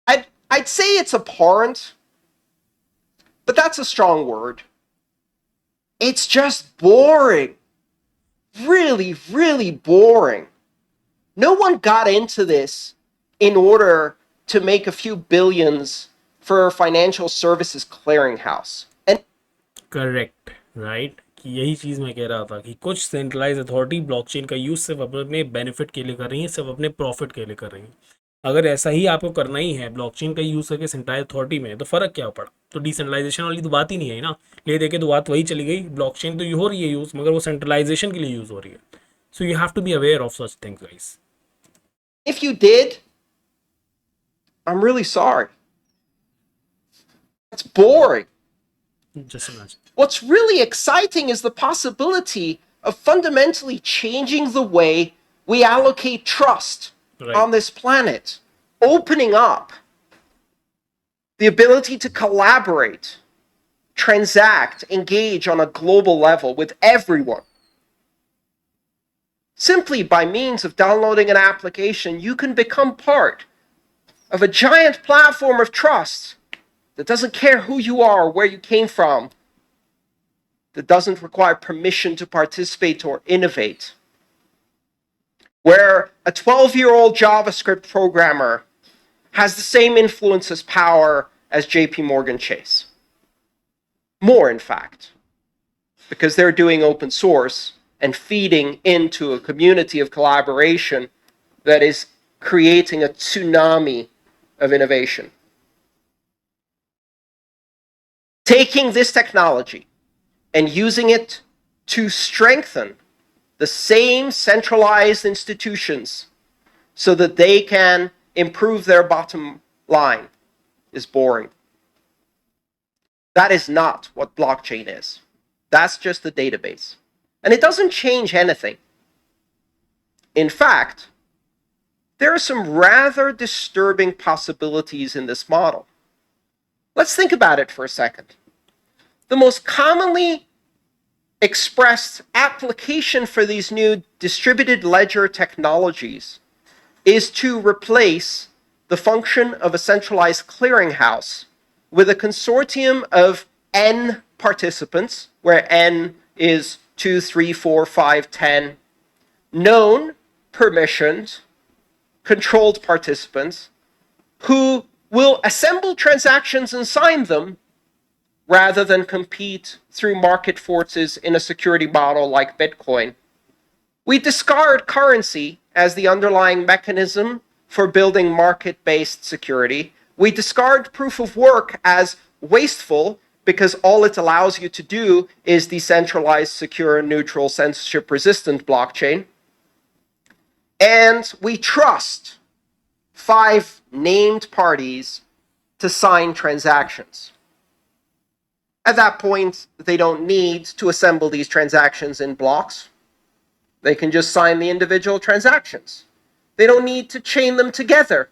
I'd say it's abhorrent but that's a strong word. It's just boring. Really, really boring. No one got into this in order to make a few billions for a financial services clearinghouse. And correct, right, कि यही चीज़ मैं कह रहा था कि कुछ centralise authority blockchain का use सिर्फ अपने बेनिफिट के लिए कर रही है, सिर्फ अपने प्रॉफिट के लिए कर रही है। अगर ऐसा ही आपको करना ही है ब्लॉकचेन का यूज़ करके सेंट्रलाइज अथॉरिटी में, तो फ़र्क क्या पड़ा? तो डिसेंट्रलाइजेशन वाली तो बात ही नहीं है ना। ले दे के तो बात वही चली गई, ब्लॉकचेन तो हो रही है यूज़, मगर वो सेंट्रलाइजेशन के लिए यूज़ हो रही है। So you have to be aware of such things guys. if you did, I'm really sorry. It's boring. Just imagine. What's really exciting is the possibility of fundamentally changing the way we allocate trust Right. on this planet, opening up the ability to collaborate, transact, engage on a global level with everyone. Simply by means of downloading an application, you can become part of a giant platform of trust that doesn't care who you are or where you came from, that doesn't require permission to participate or innovate. Where a 12-year-old JavaScript programmer has the same influence as power as JP Morgan Chase. More, in fact, because they're doing open source and feeding into a community of collaboration that is creating a tsunami of innovation. Taking this technology and using it to strengthen the same centralized institutions so that they can improve their bottom line is boring. That is not what blockchain is. That's just a database. And it doesn't change anything. In fact, there are some rather disturbing possibilities in this model. Let's think about it for a second. The most commonly expressed application for these new distributed ledger technologies is to replace the function of a centralized clearinghouse with a consortium of n participants, where n is 2, 3, 4, 5, 10, known, permissioned, controlled participants, who will assemble transactions and sign them rather than compete through market forces in a security model like Bitcoin. We discard currency as the underlying mechanism for building market-based security. We discard proof of work as wasteful because all it allows you to do is decentralized, secure, neutral, censorship-resistant blockchain. And we trust 5 named parties to sign transactions. At that point, they don't need to assemble these transactions in blocks. They can just sign the individual transactions. They don't need to chain them together,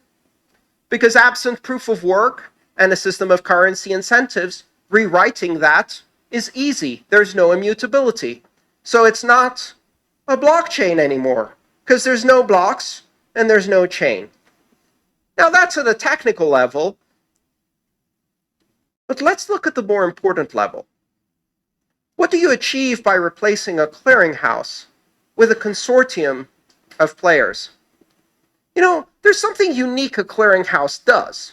because absent proof of work and a system of currency incentives, rewriting that is easy. There's no immutability. So it's not a blockchain anymore, because there's no blocks and there's no chain. Now that's at a technical level, but let's look at the more important level. What do you achieve by replacing a clearinghouse with a consortium of players? You know, there's something unique a clearinghouse does.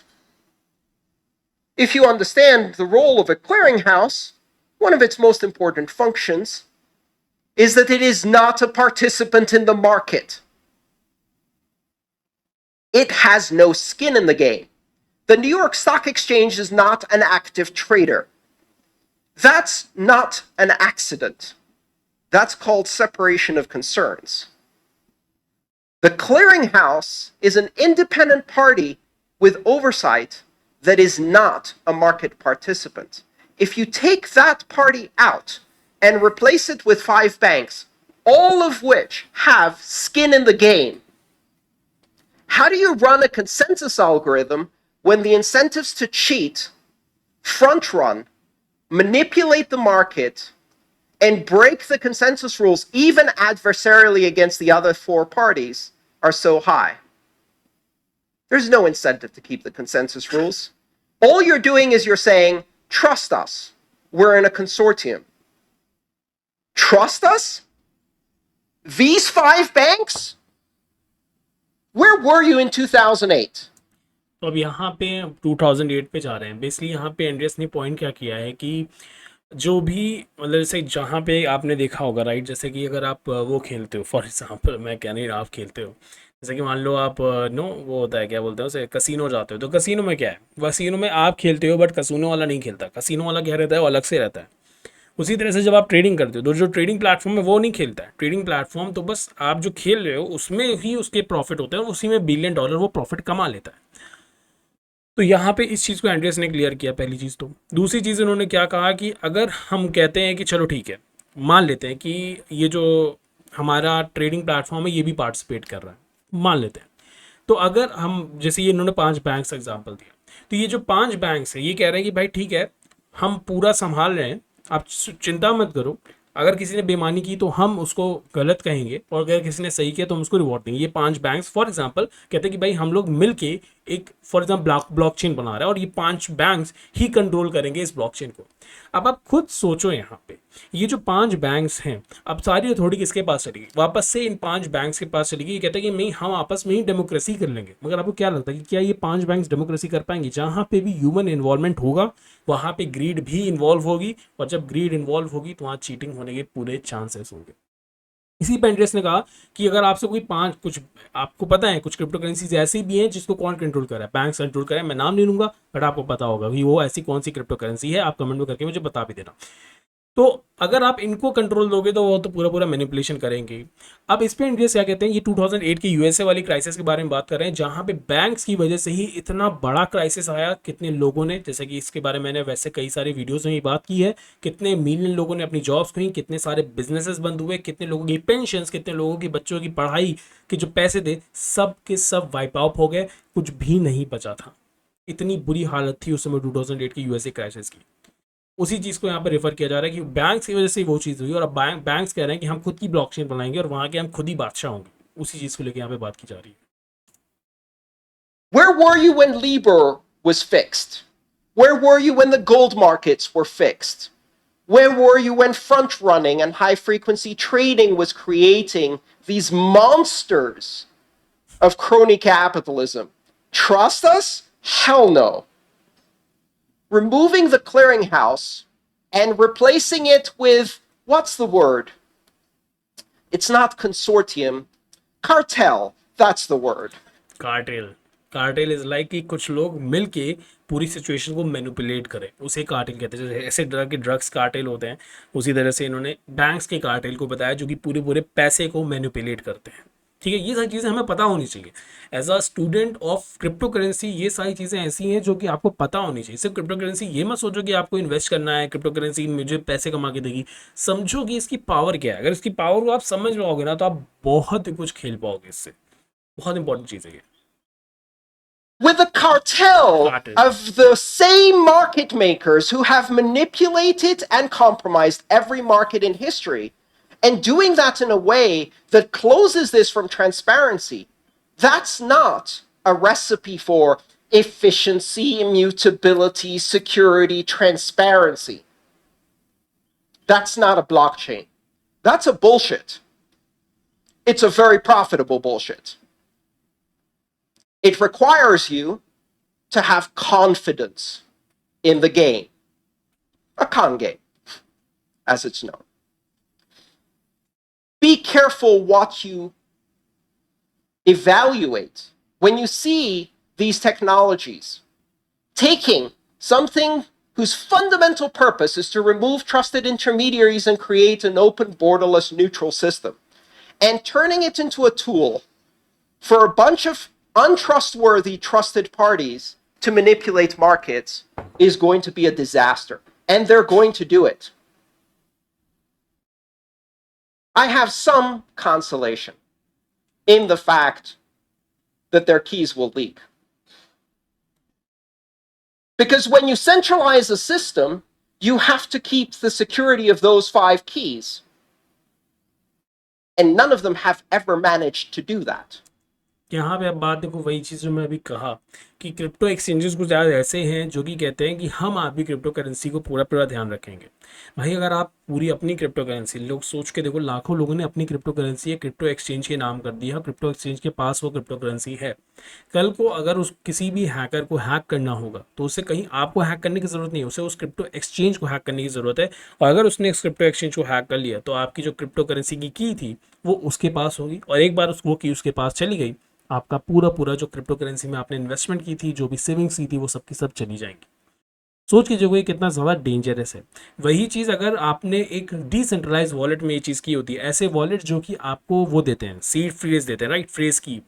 If you understand the role of a clearinghouse, one of its most important functions is that it is not a participant in the market. It has no skin in the game. The New York Stock Exchange is not an active trader. That's not an accident. That's called separation of concerns. The clearinghouse is an independent party with oversight that is not a market participant. If you take that party out and replace it with 5 banks, all of which have skin in the game, how do you run a consensus algorithm when the incentives to cheat, front run, manipulate the market, and break the consensus rules, even adversarially against the other 4 parties, are so high? There's no incentive to keep the consensus rules. All you're doing is you're saying, Trust us. We're in a consortium. Trust us? These 5 banks? Where were you in 2008? तो अब यहाँ पे 2008 पे जा रहे हैं। Basically यहाँ पे एंड्रियस ने पॉइंट क्या किया है कि जो भी मतलब जैसे जहाँ पे आपने देखा होगा राइट, जैसे कि अगर आप वो खेलते हो, फॉर एग्जांपल मैं कह नहीं रहा आप खेलते हो, जैसे कि मान लो आप नो वो होता है क्या बोलते हैं उसे, कसिनो जाते हो, तो कसिनो में क्या है, कसिनो में आप खेलते हो बट कसिनो वाला नहीं खेलता। कसिनो वाला क्या रहता है, वो अलग से रहता है। उसी तरह से जब आप ट्रेडिंग करते हो तो जो ट्रेडिंग प्लेटफॉर्म है वो नहीं खेलता है। ट्रेडिंग प्लेटफॉर्म तो बस आप जो खेल रहे हो उसमें ही उसके प्रॉफिट होते हैं, उसी में बिलियन डॉलर वो प्रॉफिट कमा लेता है। तो यहाँ पे इस चीज़ को एंड्रियस ने क्लियर किया, पहली चीज़ तो। दूसरी चीज़ उन्होंने क्या कहा कि अगर हम कहते हैं कि चलो ठीक है, मान लेते हैं कि ये जो हमारा ट्रेडिंग प्लेटफॉर्म है ये भी पार्टिसिपेट कर रहा है, मान लेते हैं। तो अगर हम जैसे ये इन्होंने 5 बैंक्स एग्जांपल दिया, तो ये जो 5 बैंक्स है ये कह रहे हैं कि भाई ठीक है हम पूरा संभाल रहे हैं, आप चिंता मत करो, अगर किसी ने बेईमानी की तो हम उसको गलत कहेंगे और अगर किसी ने सही किया तो हम उसको रिवॉर्ड देंगे। ये 5 बैंक्स फॉर एग्जांपल कहते हैं कि भाई हम लोग मिलके एक फॉर एग्जांपल ब्लॉकचेन बना रहे हैं और ये 5 बैंक्स ही कंट्रोल करेंगे इस ब्लॉकचेन को। अब आप खुद सोचो यहाँ पे, ये जो 5 बैंक्स हैं अब सारी अथॉरिटी किसके पास चलेगी, वापस से इन 5 बैंक्स के पास चलेगी। ये कहते हैं कि नहीं हम आपस में ही डेमोक्रेसी कर लेंगे। मगर आपको क्या लगता है कि क्या ये 5 बैंक्स डेमोक्रेसी कर पाएंगे? जहाँ पे भी ह्यूमन इन्वॉल्वमेंट होगा वहाँ पे ग्रीड भी इन्वॉल्व होगी, और जब ग्रीड इन्वॉल्व होगी तो वहाँ चीटिंग होने के पूरे चांसेस होंगे। इसी पे एंड्रेस ने कहा कि अगर आपसे कोई 5 कुछ, आपको पता है कुछ क्रिप्टो करेंसीज ऐसी भी हैं जिसको कौन कंट्रोल कर रहा है, बैंक्स कंट्रोल कर रहे हैं, मैं नाम नहीं लूंगा बट आपको पता होगा कि वो ऐसी कौन सी क्रिप्टो करेंसी है, आप कमेंट में करके मुझे बता भी देना। तो अगर आप इनको कंट्रोल दोगे तो वो तो पूरा पूरा मैनिपुलेशन करेंगे। अब इस पे इंडिया क्या कहते हैं, ये 2008 की यूएसए वाली क्राइसिस के बारे में बात कर रहे हैं, जहां पे बैंक्स की वजह से ही इतना बड़ा क्राइसिस आया। कितने लोगों ने, जैसे कि इसके बारे में मैंने वैसे कई सारे वीडियोस में बात की है, कितने मिलियन लोगों ने अपनी जॉब्स खोई, कितने सारे बिजनेसेस बंद हुए, कितने लोगों की पेंशन, कितने लोगों की बच्चों की पढ़ाई के जो पैसे थे सब के सब वाइप आउट हो गए, कुछ भी नहीं बचा था। इतनी बुरी हालत थी उस समय 2008 की यूएसए क्राइसिस की। उसी चीज़ को यहाँ पर रेफर किया जा रहा है कि बैंक्स की वजह से वो चीज़ हुई, और अब बैंक्स कह रहे हैं कि हम खुद की ब्लॉकचेन बनाएंगे और वहाँ के हम खुद ही बादशाह होंगे। उसी चीज़ को लेकर यहाँ पे बात की जा रही है। Where were you when Libor was fixed? Where were you when the gold markets were fixed? Where were you when front running and high frequency trading was creating these monsters of crony capitalism? Trust us? Hell no. Removing the clearinghouse and replacing it with, what's the word? It's not consortium. Cartel. That's the word. Cartel is like कि कुछ लोग मिलके पूरी situation को manipulate करें, उसे cartel कहते हैं। जैसे ऐसे ड्रग्स कार्टेल होते हैं, उसी तरह से इन्होंने बैंक्स के कार्टेल को बताया जो कि पूरे पूरे पैसे को मैनिपुलेट करते हैं। ठीक है, ये सारी चीज़ें हमें पता होनी चाहिए as a student of crypto currency. ये सारी चीज़ें ऐसी हैं जो कि आपको पता होनी चाहिए। सिर्फ क्रिप्टो करेंसी ये मत सोचो कि आपको इन्वेस्ट करना है, क्रिप्टो करेंसी मुझे पैसे कमा के देगी। समझो कि इसकी पावर क्या है। अगर इसकी पावर को आप समझ पाओगे ना तो आप बहुत कुछ खेल पाओगे इससे। बहुत इंपॉर्टेंट चीज़ है ये। With a cartel of the same market makers who have manipulated and compromised every market in history, and doing that in a way that closes this from transparency. That's not a recipe for efficiency, immutability, security, transparency. That's not a blockchain. That's a bullshit. It's a very profitable bullshit. It requires you to have confidence in the game. A con game, as it's known. Be careful what you evaluate when you see these technologies taking something whose fundamental purpose is to remove trusted intermediaries and create an open, borderless, neutral system, and turning it into a tool for a bunch of untrustworthy trusted parties to manipulate markets is going to be a disaster. And they're going to do it. I have some consolation in the fact that their keys will leak. Because when you centralize a system, you have to keep the security of those 5 keys. And none of them have ever managed to do that. यहाँ पे अब बात देखो, वही चीज़ जो मैं अभी कहा कि क्रिप्टो एक्सचेंजेस कुछ ज़्यादा ऐसे हैं जो कि कहते हैं कि हम आपकी क्रिप्टो करेंसी को पूरा पूरा ध्यान रखेंगे। भाई अगर आप पूरी अपनी क्रिप्टो करेंसी, लोग सोच के देखो, लाखों लोगों ने अपनी क्रिप्टो करेंसी या क्रिप्टो एक्सचेंज के नाम कर दिया, क्रिप्टो एक्सचेंज के पास वो क्रिप्टो करेंसी है। कल को अगर उस किसी भी हैकर को हैक करना होगा तो उसे कहीं आपको हैक करने की ज़रूरत नहीं है, उसे उस क्रिप्टो एक्सचेंज को हैक करने की ज़रूरत है। और अगर उसने इस क्रिप्टो एक्सचेंज को हैक कर लिया तो आपकी जो क्रिप्टो करेंसी की थी वो उसके पास होगी, और एक बार वो की उसके पास चली गई, आपका पूरा पूरा जो क्रिप्टो करेंसी में आपने इन्वेस्टमेंट की थी, जो भी सेविंग्स की थी, वो सब की सब चली जाएंगी। सोच कीजिए ये कितना ज़्यादा डेंजरस है। वही चीज़ अगर आपने एक डिसेंट्रलाइज वॉलेट में ये चीज़ की होती है, ऐसे वॉलेट जो कि आपको वो देते हैं, सीड फ्रेज देते हैं, राइट, फ्रेज की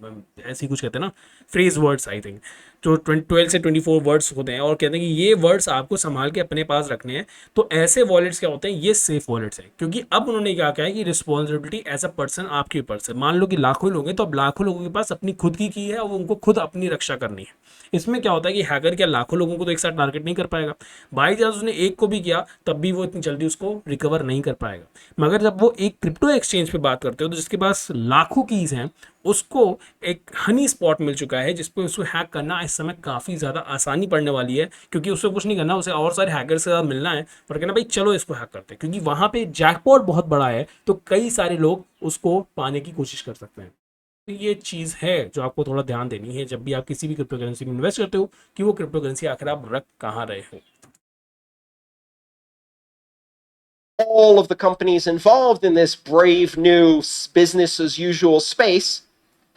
ऐसी कुछ कहते हैं ना, फ्रेज वर्ड्स आई थिंक, जो 12 से 24 वर्ड्स होते हैं, और कहते हैं कि ये वर्ड्स आपको संभाल के अपने पास रखने हैं। तो ऐसे वॉलेट्स क्या होते हैं, ये सेफ वॉलेट्स हैं, क्योंकि अब उन्होंने क्या कहा है कि रिस्पॉन्सिबिलिटी एज अ पर्सन आपके ऊपर से, मान लो कि लाखों लोग हैं तो अब लाखों लोगों के पास अपनी खुद की है और उनको खुद अपनी रक्षा करनी है। इसमें क्या होता है कि हैकर क्या लाखों लोगों को तो एक साथ टारगेट नहीं कर पाएगा, बाई चांस उसने एक को भी किया तब भी वो इतनी जल्दी उसको रिकवर नहीं कर पाएगा। मगर जब वो एक क्रिप्टो एक्सचेंज पे बात करते हो तो जिसके पास लाखों कीज हैं, उसको एक हनी स्पॉट मिल चुका है जिसपे उसको हैक करना इस समय काफ़ी ज़्यादा आसानी पड़ने वाली है, क्योंकि उससे कुछ नहीं करना, उसे और सारे हैकर से साथ मिलना है और कहना भाई चलो इसको हैक करते हैं, क्योंकि वहाँ पे जैकपॉट बहुत बड़ा है, तो कई सारे लोग उसको पाने की कोशिश कर सकते हैं। तो ये चीज़ है जो आपको थोड़ा ध्यान देनी है जब भी आप किसी भी क्रिप्टो करेंसी में इन्वेस्ट करते हो, कि वो क्रिप्टो करेंसी आखिर आप रख कहाँ रहे हो। All of the companies involved in this brave new business as usual space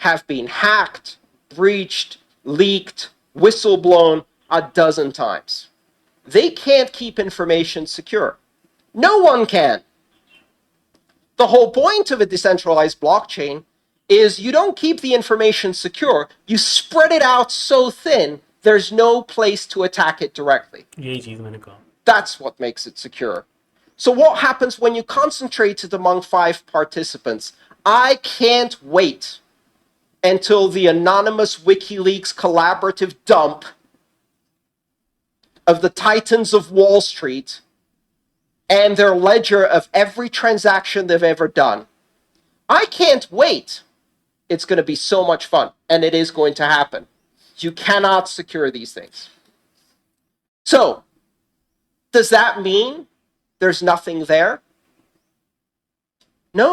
have been hacked, breached, leaked, whistleblown a dozen times. They can't keep information secure. No one can. The whole point of a decentralized blockchain is you don't keep the information secure, you spread it out so thin there's no place to attack it directly. यही चीज़ मैंने कहा। That's what makes it secure. So what happens when you concentrate it among 5 participants? I can't wait until the anonymous WikiLeaks collaborative dump of the titans of Wall Street and their ledger of every transaction they've ever done. I can't wait. It's going to be so much fun, and it is going to happen. You cannot secure these things. So, does that mean there's nothing there? No.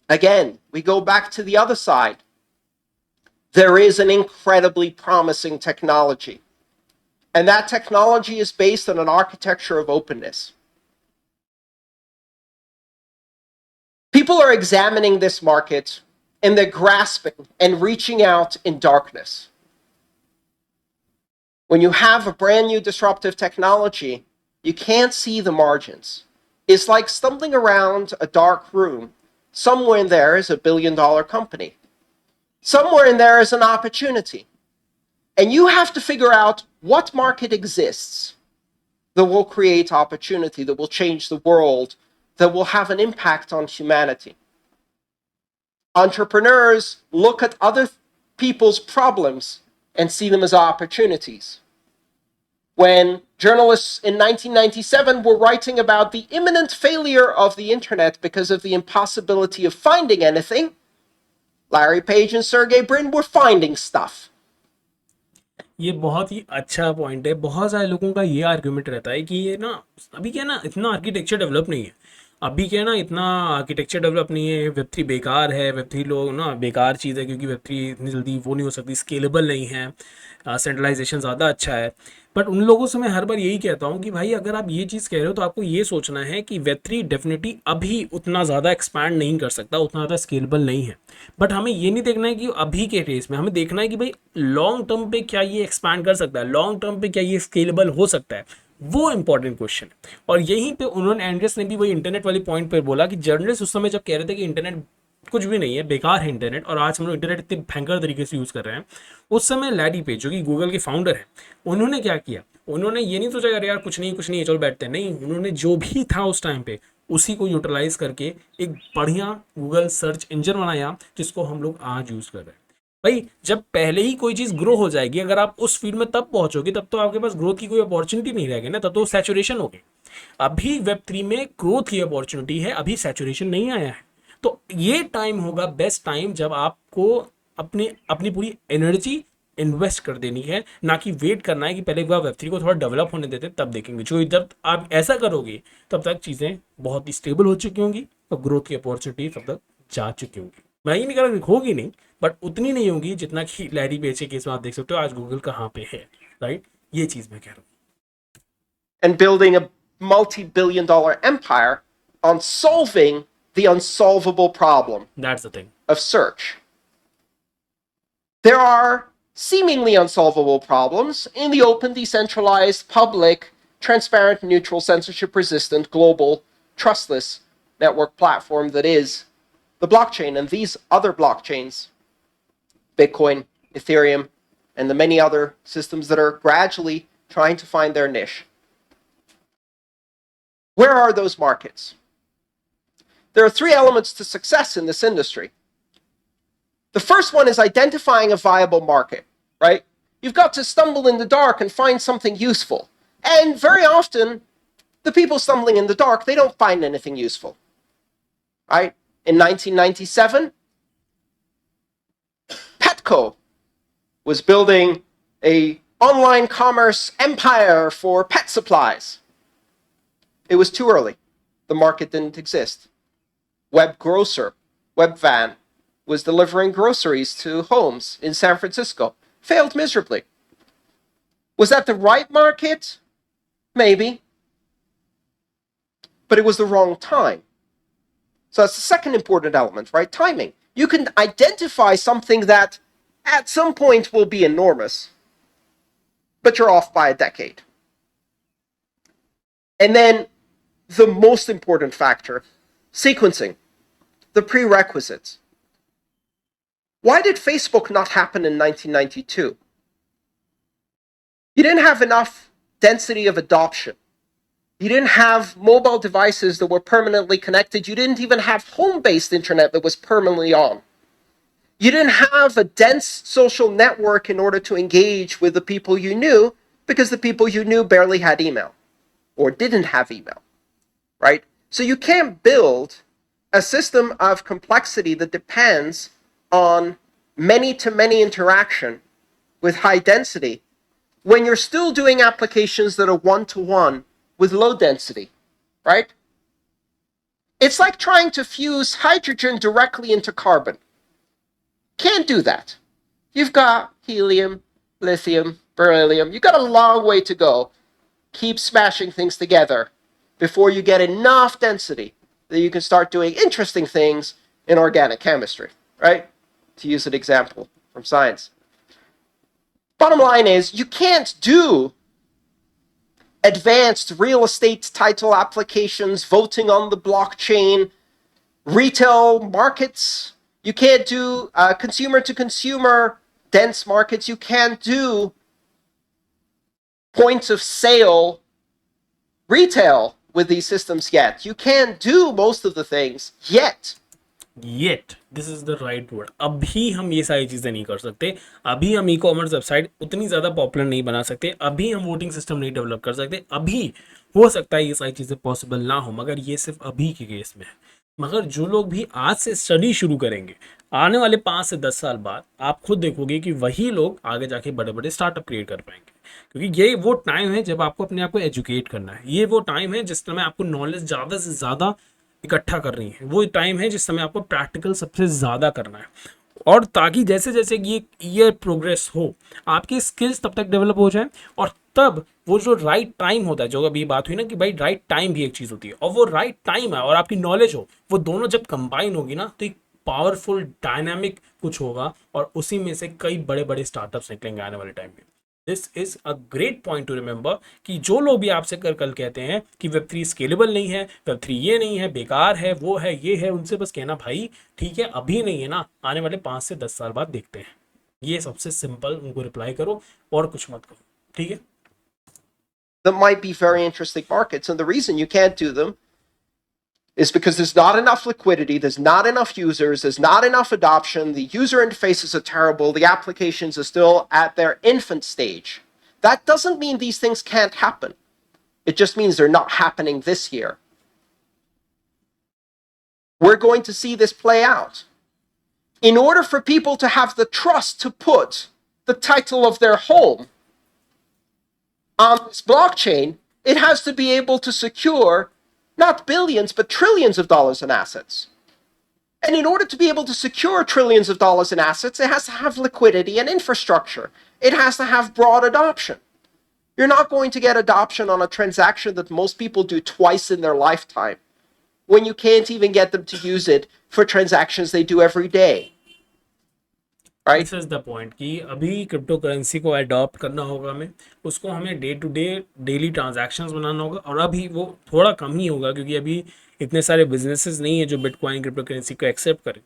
Again, we go back to the other side. There is an incredibly promising technology, and that technology is based on an architecture of openness. People are examining this market and they're grasping and reaching out in darkness. When you have a brand new disruptive technology, you can't see the margins. It's like stumbling around a dark room. Somewhere in there is $1 billion company. Somewhere in there is an opportunity. And you have to figure out what market exists that will create opportunity, that will change the world, that will have an impact on humanity. Entrepreneurs look at other people's problems and see them as opportunities. When journalists in 1997 were writing about the imminent failure of the internet because of the impossibility of finding anything, Larry Page and Sergey Brin were finding stuff. ये बहुत ही अच्छा point है। बहुत सारे लोगों का ये argument रहता है कि ये ना, अभी क्या है ना, इतना आर्किटेक्चर डेवलप नहीं है, अभी क्या है ना, इतना आर्किटेक्चर डेवलप नहीं है, वेब3 बेकार है, वेब3 लोग ना बेकार चीज़ है, क्योंकि वेब3 इतनी जल्दी वो नहीं हो सकती, स्केलेबल नहीं है, सेंट्रलाइजेशन ज़्यादा अच्छा है। बट उन लोगों से मैं हर बार यही कहता हूँ कि भाई अगर आप ये चीज़ कह रहे हो तो आपको ये सोचना है कि वेब3 डेफिनेटली अभी उतना ज़्यादा एक्सपैंड नहीं कर सकता, उतना ज़्यादा स्केलेबल नहीं है। बट हमें ये नहीं देखना है कि अभी के फेज में, हमें देखना है कि भाई लॉन्ग टर्म पे क्या ये एक्सपैंड कर सकता है, लॉन्ग टर्म पे क्या ये स्केलेबल हो सकता है, वो इंपॉर्टेंट क्वेश्चन है। और यहीं पे उन्होंने, एंड्रेस ने भी वही इंटरनेट वाली पॉइंट पर बोला कि जर्नलिस्ट उस समय जब कह रहे थे कि इंटरनेट कुछ भी नहीं है, बेकार है इंटरनेट, और आज हम लोग इंटरनेट इतने भयंकर तरीके से यूज़ कर रहे हैं, उस समय लैरी पेज जो कि गूगल के फाउंडर हैं, उन्होंने क्या किया, उन्होंने ये नहीं सोचा यार कुछ नहीं है चलो बैठते हैं, नहीं, उन्होंने जो भी था उस टाइम पे उसी को यूटिलाइज करके एक बढ़िया गूगल सर्च इंजन बनाया जिसको हम लोग आज यूज़ कर रहे हैं। भाई जब पहले ही कोई चीज़ ग्रो हो जाएगी, अगर आप उस फील्ड में तब पहुंचोगे तब तो आपके पास ग्रोथ की कोई अपॉर्चुनिटी नहीं रहेगी ना, तब तो सैचुरेशन हो गई। अभी वेब3 में ग्रोथ की अपॉर्चुनिटी है, अभी सैचुरेशन नहीं आया है। तो ये टाइम होगा बेस्ट टाइम जब आपको अपनी पूरी एनर्जी इन्वेस्ट कर देनी है, ना कि वेट करना है कि पहले Web3 को थोड़ा डेवलप होने देते तब देखेंगे। जो जब आप ऐसा करोगे तब तक चीज़ें बहुत ही स्टेबल हो चुकी होंगी और ग्रोथ की अपॉर्चुनिटी तब तक जा चुकी होंगी। मैं ये नहीं कह रहा होगी नहीं, बट उतनी नहीं होगी जितना कि लैरी पेज के केस में आप देख सकते हो आज गूगल कहाँ पे है, राइट? ये चीज़ मैं कह रहा हूँ। And building a multi-billion-dollar empire on solving the unsolvable problem that's the thing. of search. There are seemingly unsolvable problems in the open, decentralized, public, transparent, neutral, censorship-resistant, global, trustless network platform that is the blockchain. And these other blockchains, Bitcoin, Ethereum, and the many other systems that are gradually trying to find their niche. Where are those markets? There are three elements to success in this industry. The first one is identifying a viable market, right? You've got to stumble in the dark and find something useful. And very often, the people stumbling in the dark, they don't find anything useful, right? In 1997, Petco was building a online commerce empire for pet supplies. It was too early. The market didn't exist. Webgrocer, Webvan, was delivering groceries to homes in San Francisco. Failed miserably. Was that the right market? Maybe. But it was the wrong time. So that's the second important element, right? Timing. You can identify something that at some point will be enormous, but you're off by a decade. And then the most important factor, sequencing, the prerequisites. Why did Facebook not happen in 1992? You didn't have enough density of adoption. You didn't have mobile devices that were permanently connected. You didn't even have home-based internet that was permanently on. You didn't have a dense social network in order to engage with the people you knew, because the people you knew barely had email or didn't have email, right? So you can't build a system of complexity that depends on many-to-many interaction with high density when you're still doing applications that are one-to-one with low density, right? It's like trying to fuse hydrogen directly into carbon. Can't do that. You've got helium, lithium, beryllium. You've got a long way to go. Keep smashing things together before you get enough density that you can start doing interesting things in organic chemistry, right? To use an example from science. Bottom line is, you can't do advanced real estate title applications, voting on the blockchain, retail markets. You can't do consumer-to-consumer dense markets. You can't do points of sale retail with these systems yet. You can't do most of the things yet. Yet, this is the right word. अभी हम ये सारी चीज़ें नहीं कर सकते, अभी हम ई कॉमर्स वेबसाइट उतनी ज़्यादा पॉपुलर नहीं बना सकते, अभी हम वोटिंग सिस्टम नहीं डेवलप कर सकते, अभी हो सकता है ये सारी चीज़ें पॉसिबल ना हो, मगर ये सिर्फ अभी के केस में है। मगर जो लोग भी आज से स्टडी शुरू करेंगे, आने वाले 5 से 10 साल बाद आप खुद देखोगे कि वही लोग आगे जाके बड़े बड़े स्टार्टअप क्रिएट कर पाएंगे, क्योंकि ये वो टाइम है जब आपको अपने आप को एजुकेट करना है, ये वो टाइम है जिस समय आपको नॉलेज ज़्यादा से ज़्यादा इकट्ठा करनी है, वो टाइम है जिस समय आपको प्रैक्टिकल सबसे ज़्यादा करना है। और ताकि जैसे जैसे ये प्रोग्रेस हो, आपकी स्किल्स तब तक डेवलप हो जाए, और तब वो जो राइट टाइम होता है, जो अभी बात हुई ना कि भाई राइट टाइम भी एक चीज़ होती है, और वो राइट टाइम है और आपकी नॉलेज हो, वो दोनों जब कंबाइन होगी ना तो एक पावरफुल डायनामिक कुछ होगा, और उसी में से कई बड़े बड़े स्टार्टअप्स निकलेंगे आने वाले टाइम में। This is a great point two remember कि जो लोग भी आपसे कल कहते हैं कि Web3 स्केलेबल नहीं है, Web3 ये नहीं है, बेकार है, वो है, ये है, उनसे बस कहना भाई ठीक है अभी नहीं है ना, आने वाले 5 से 10 साल बाद देखते हैं। ये सबसे सिंपल उनको रिप्लाई करो और कुछ मत करो, ठीक है? That might be very interesting markets, and the reason you can't do them is because there's not enough liquidity, there's not enough users, there's not enough adoption, the user interfaces are terrible, the applications are still at their infant stage. That doesn't mean these things can't happen. It just means they're not happening this year. We're going to see this play out. In order for people to have the trust to put the title of their home on this blockchain, it has to be able to secure not billions, but trillions of dollars in assets. And in order to be able to secure trillions of dollars in assets, it has to have liquidity and infrastructure. It has to have broad adoption. You're not going to get adoption on a transaction that most people do twice in their lifetime, when you can't even get them to use it for transactions they do every day. Right? This is the point कि अभी crypto currency को adopt करना होगा हमें, उसको हमें day to day daily transactions बनाना होगा, और अभी वो थोड़ा कम ही होगा क्योंकि अभी इतने सारे बिजनेसेस नहीं है जो बिटकॉइन क्रिप्टो करेंसी को एक्सेप्ट करें।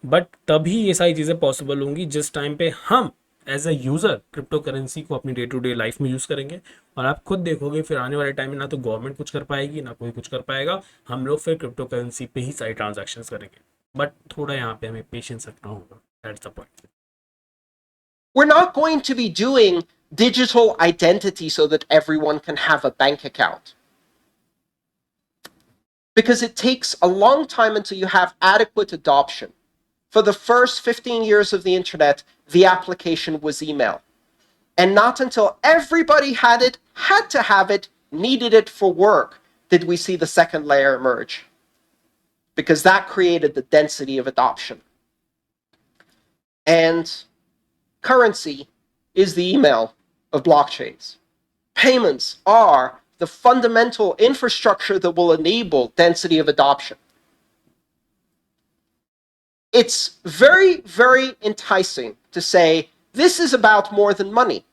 बट तभी ये सारी चीज़ें पॉसिबल होंगी जिस टाइम पे हम as a user crypto currency को अपनी डे टू डे लाइफ में यूज़ करेंगे। और आप खुद देखोगे फिर आने वाले टाइम में ना तो गवर्नमेंट कुछ कर पाएगी ना कोई कुछ कर पाएगा, हम लोग फिर क्रिप्टो करेंसी पे ही सारी ट्रांजैक्शंस करेंगे। बट थोड़ा यहाँ पे हमें पेशेंस रखना होगा, that's the point. We're not going to be doing digital identity so that everyone can have a bank account. Because it takes a long time until you have adequate adoption. For the first 15 years of the internet, the application was email. And not until everybody had to have it, needed it for work, did we see the second layer emerge. Because that created the density of adoption. And currency is the email of blockchains. Payments are the fundamental infrastructure that will enable density of adoption. It's very, very enticing to say this is about more than money.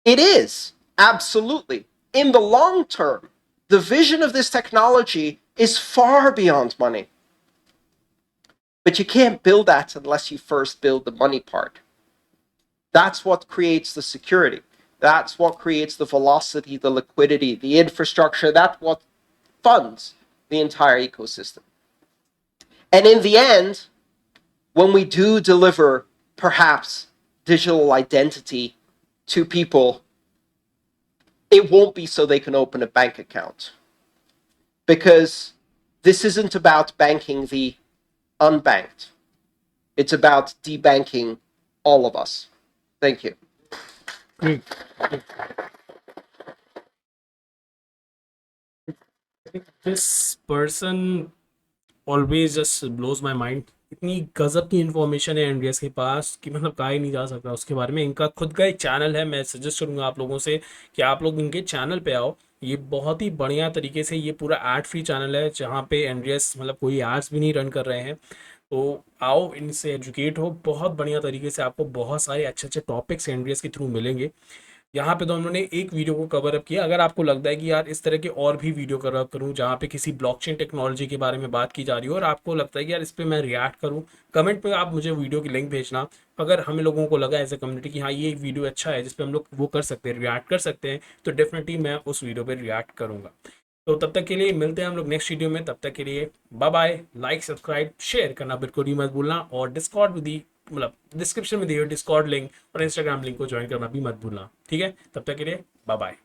It is, absolutely. In the long term, the vision of this technology is far beyond money. But you can't build that unless you first build the money part. That's what creates the security. That's what creates the velocity, the liquidity, the infrastructure. That's what funds the entire ecosystem. And in the end, when we do deliver perhaps digital identity to people, it won't be so they can open a bank account. Because this isn't about banking the unbanked. It's about debanking all of us. Thank you. This person always just blows my mind. इतनी गजब की information है Andreas के पास कि मतलब कहा ही नहीं जा सकता उसके बारे में। इनका खुद का एक चैनल है, मैं सजेस्ट करूंगा आप लोगों से कि आप लोग इनके चैनल पे आओ। ये बहुत ही बढ़िया तरीके से, ये पूरा एड फ्री चैनल है जहाँ पे एंड्रियस मतलब कोई एड्स भी नहीं रन कर रहे हैं। तो आओ इनसे एजुकेट हो, बहुत बढ़िया तरीके से आपको बहुत सारे अच्छे अच्छे टॉपिक्स एंड्रियस के थ्रू मिलेंगे। यहाँ पे तो उन्होंने एक वीडियो को कवर अप किया। अगर आपको लगता है कि यार इस तरह के और भी वीडियो कवर अप करूँ जहाँ पे किसी ब्लॉकचेन टेक्नोलॉजी के बारे में बात की जा रही हो और आपको लगता है कि यार इस पर मैं रिएक्ट करूँ, कमेंट पे आप मुझे वीडियो की लिंक भेजना। अगर हमें लोगों को लगा एज ए कम्युनिटी कि हाँ ये एक वीडियो अच्छा है जिस पे हम लोग वो कर सकते हैं, रिएक्ट कर सकते हैं, तो डेफिनेटली मैं उस वीडियो पर रिएक्ट करूँगा। तो तब तक के लिए मिलते हैं हम लोग नेक्स्ट वीडियो में। तब तक के लिए bye bye. Like subscribe share करना बिल्कुल ही मत भूलना, और डिस्कॉर्ड विद मतलब डिस्क्रिप्शन में दिए डिस्कॉर्ड लिंक और इंस्टाग्राम लिंक को ज्वाइन करना भी मत भूलना। ठीक है, तब तक के लिए बाय बाय।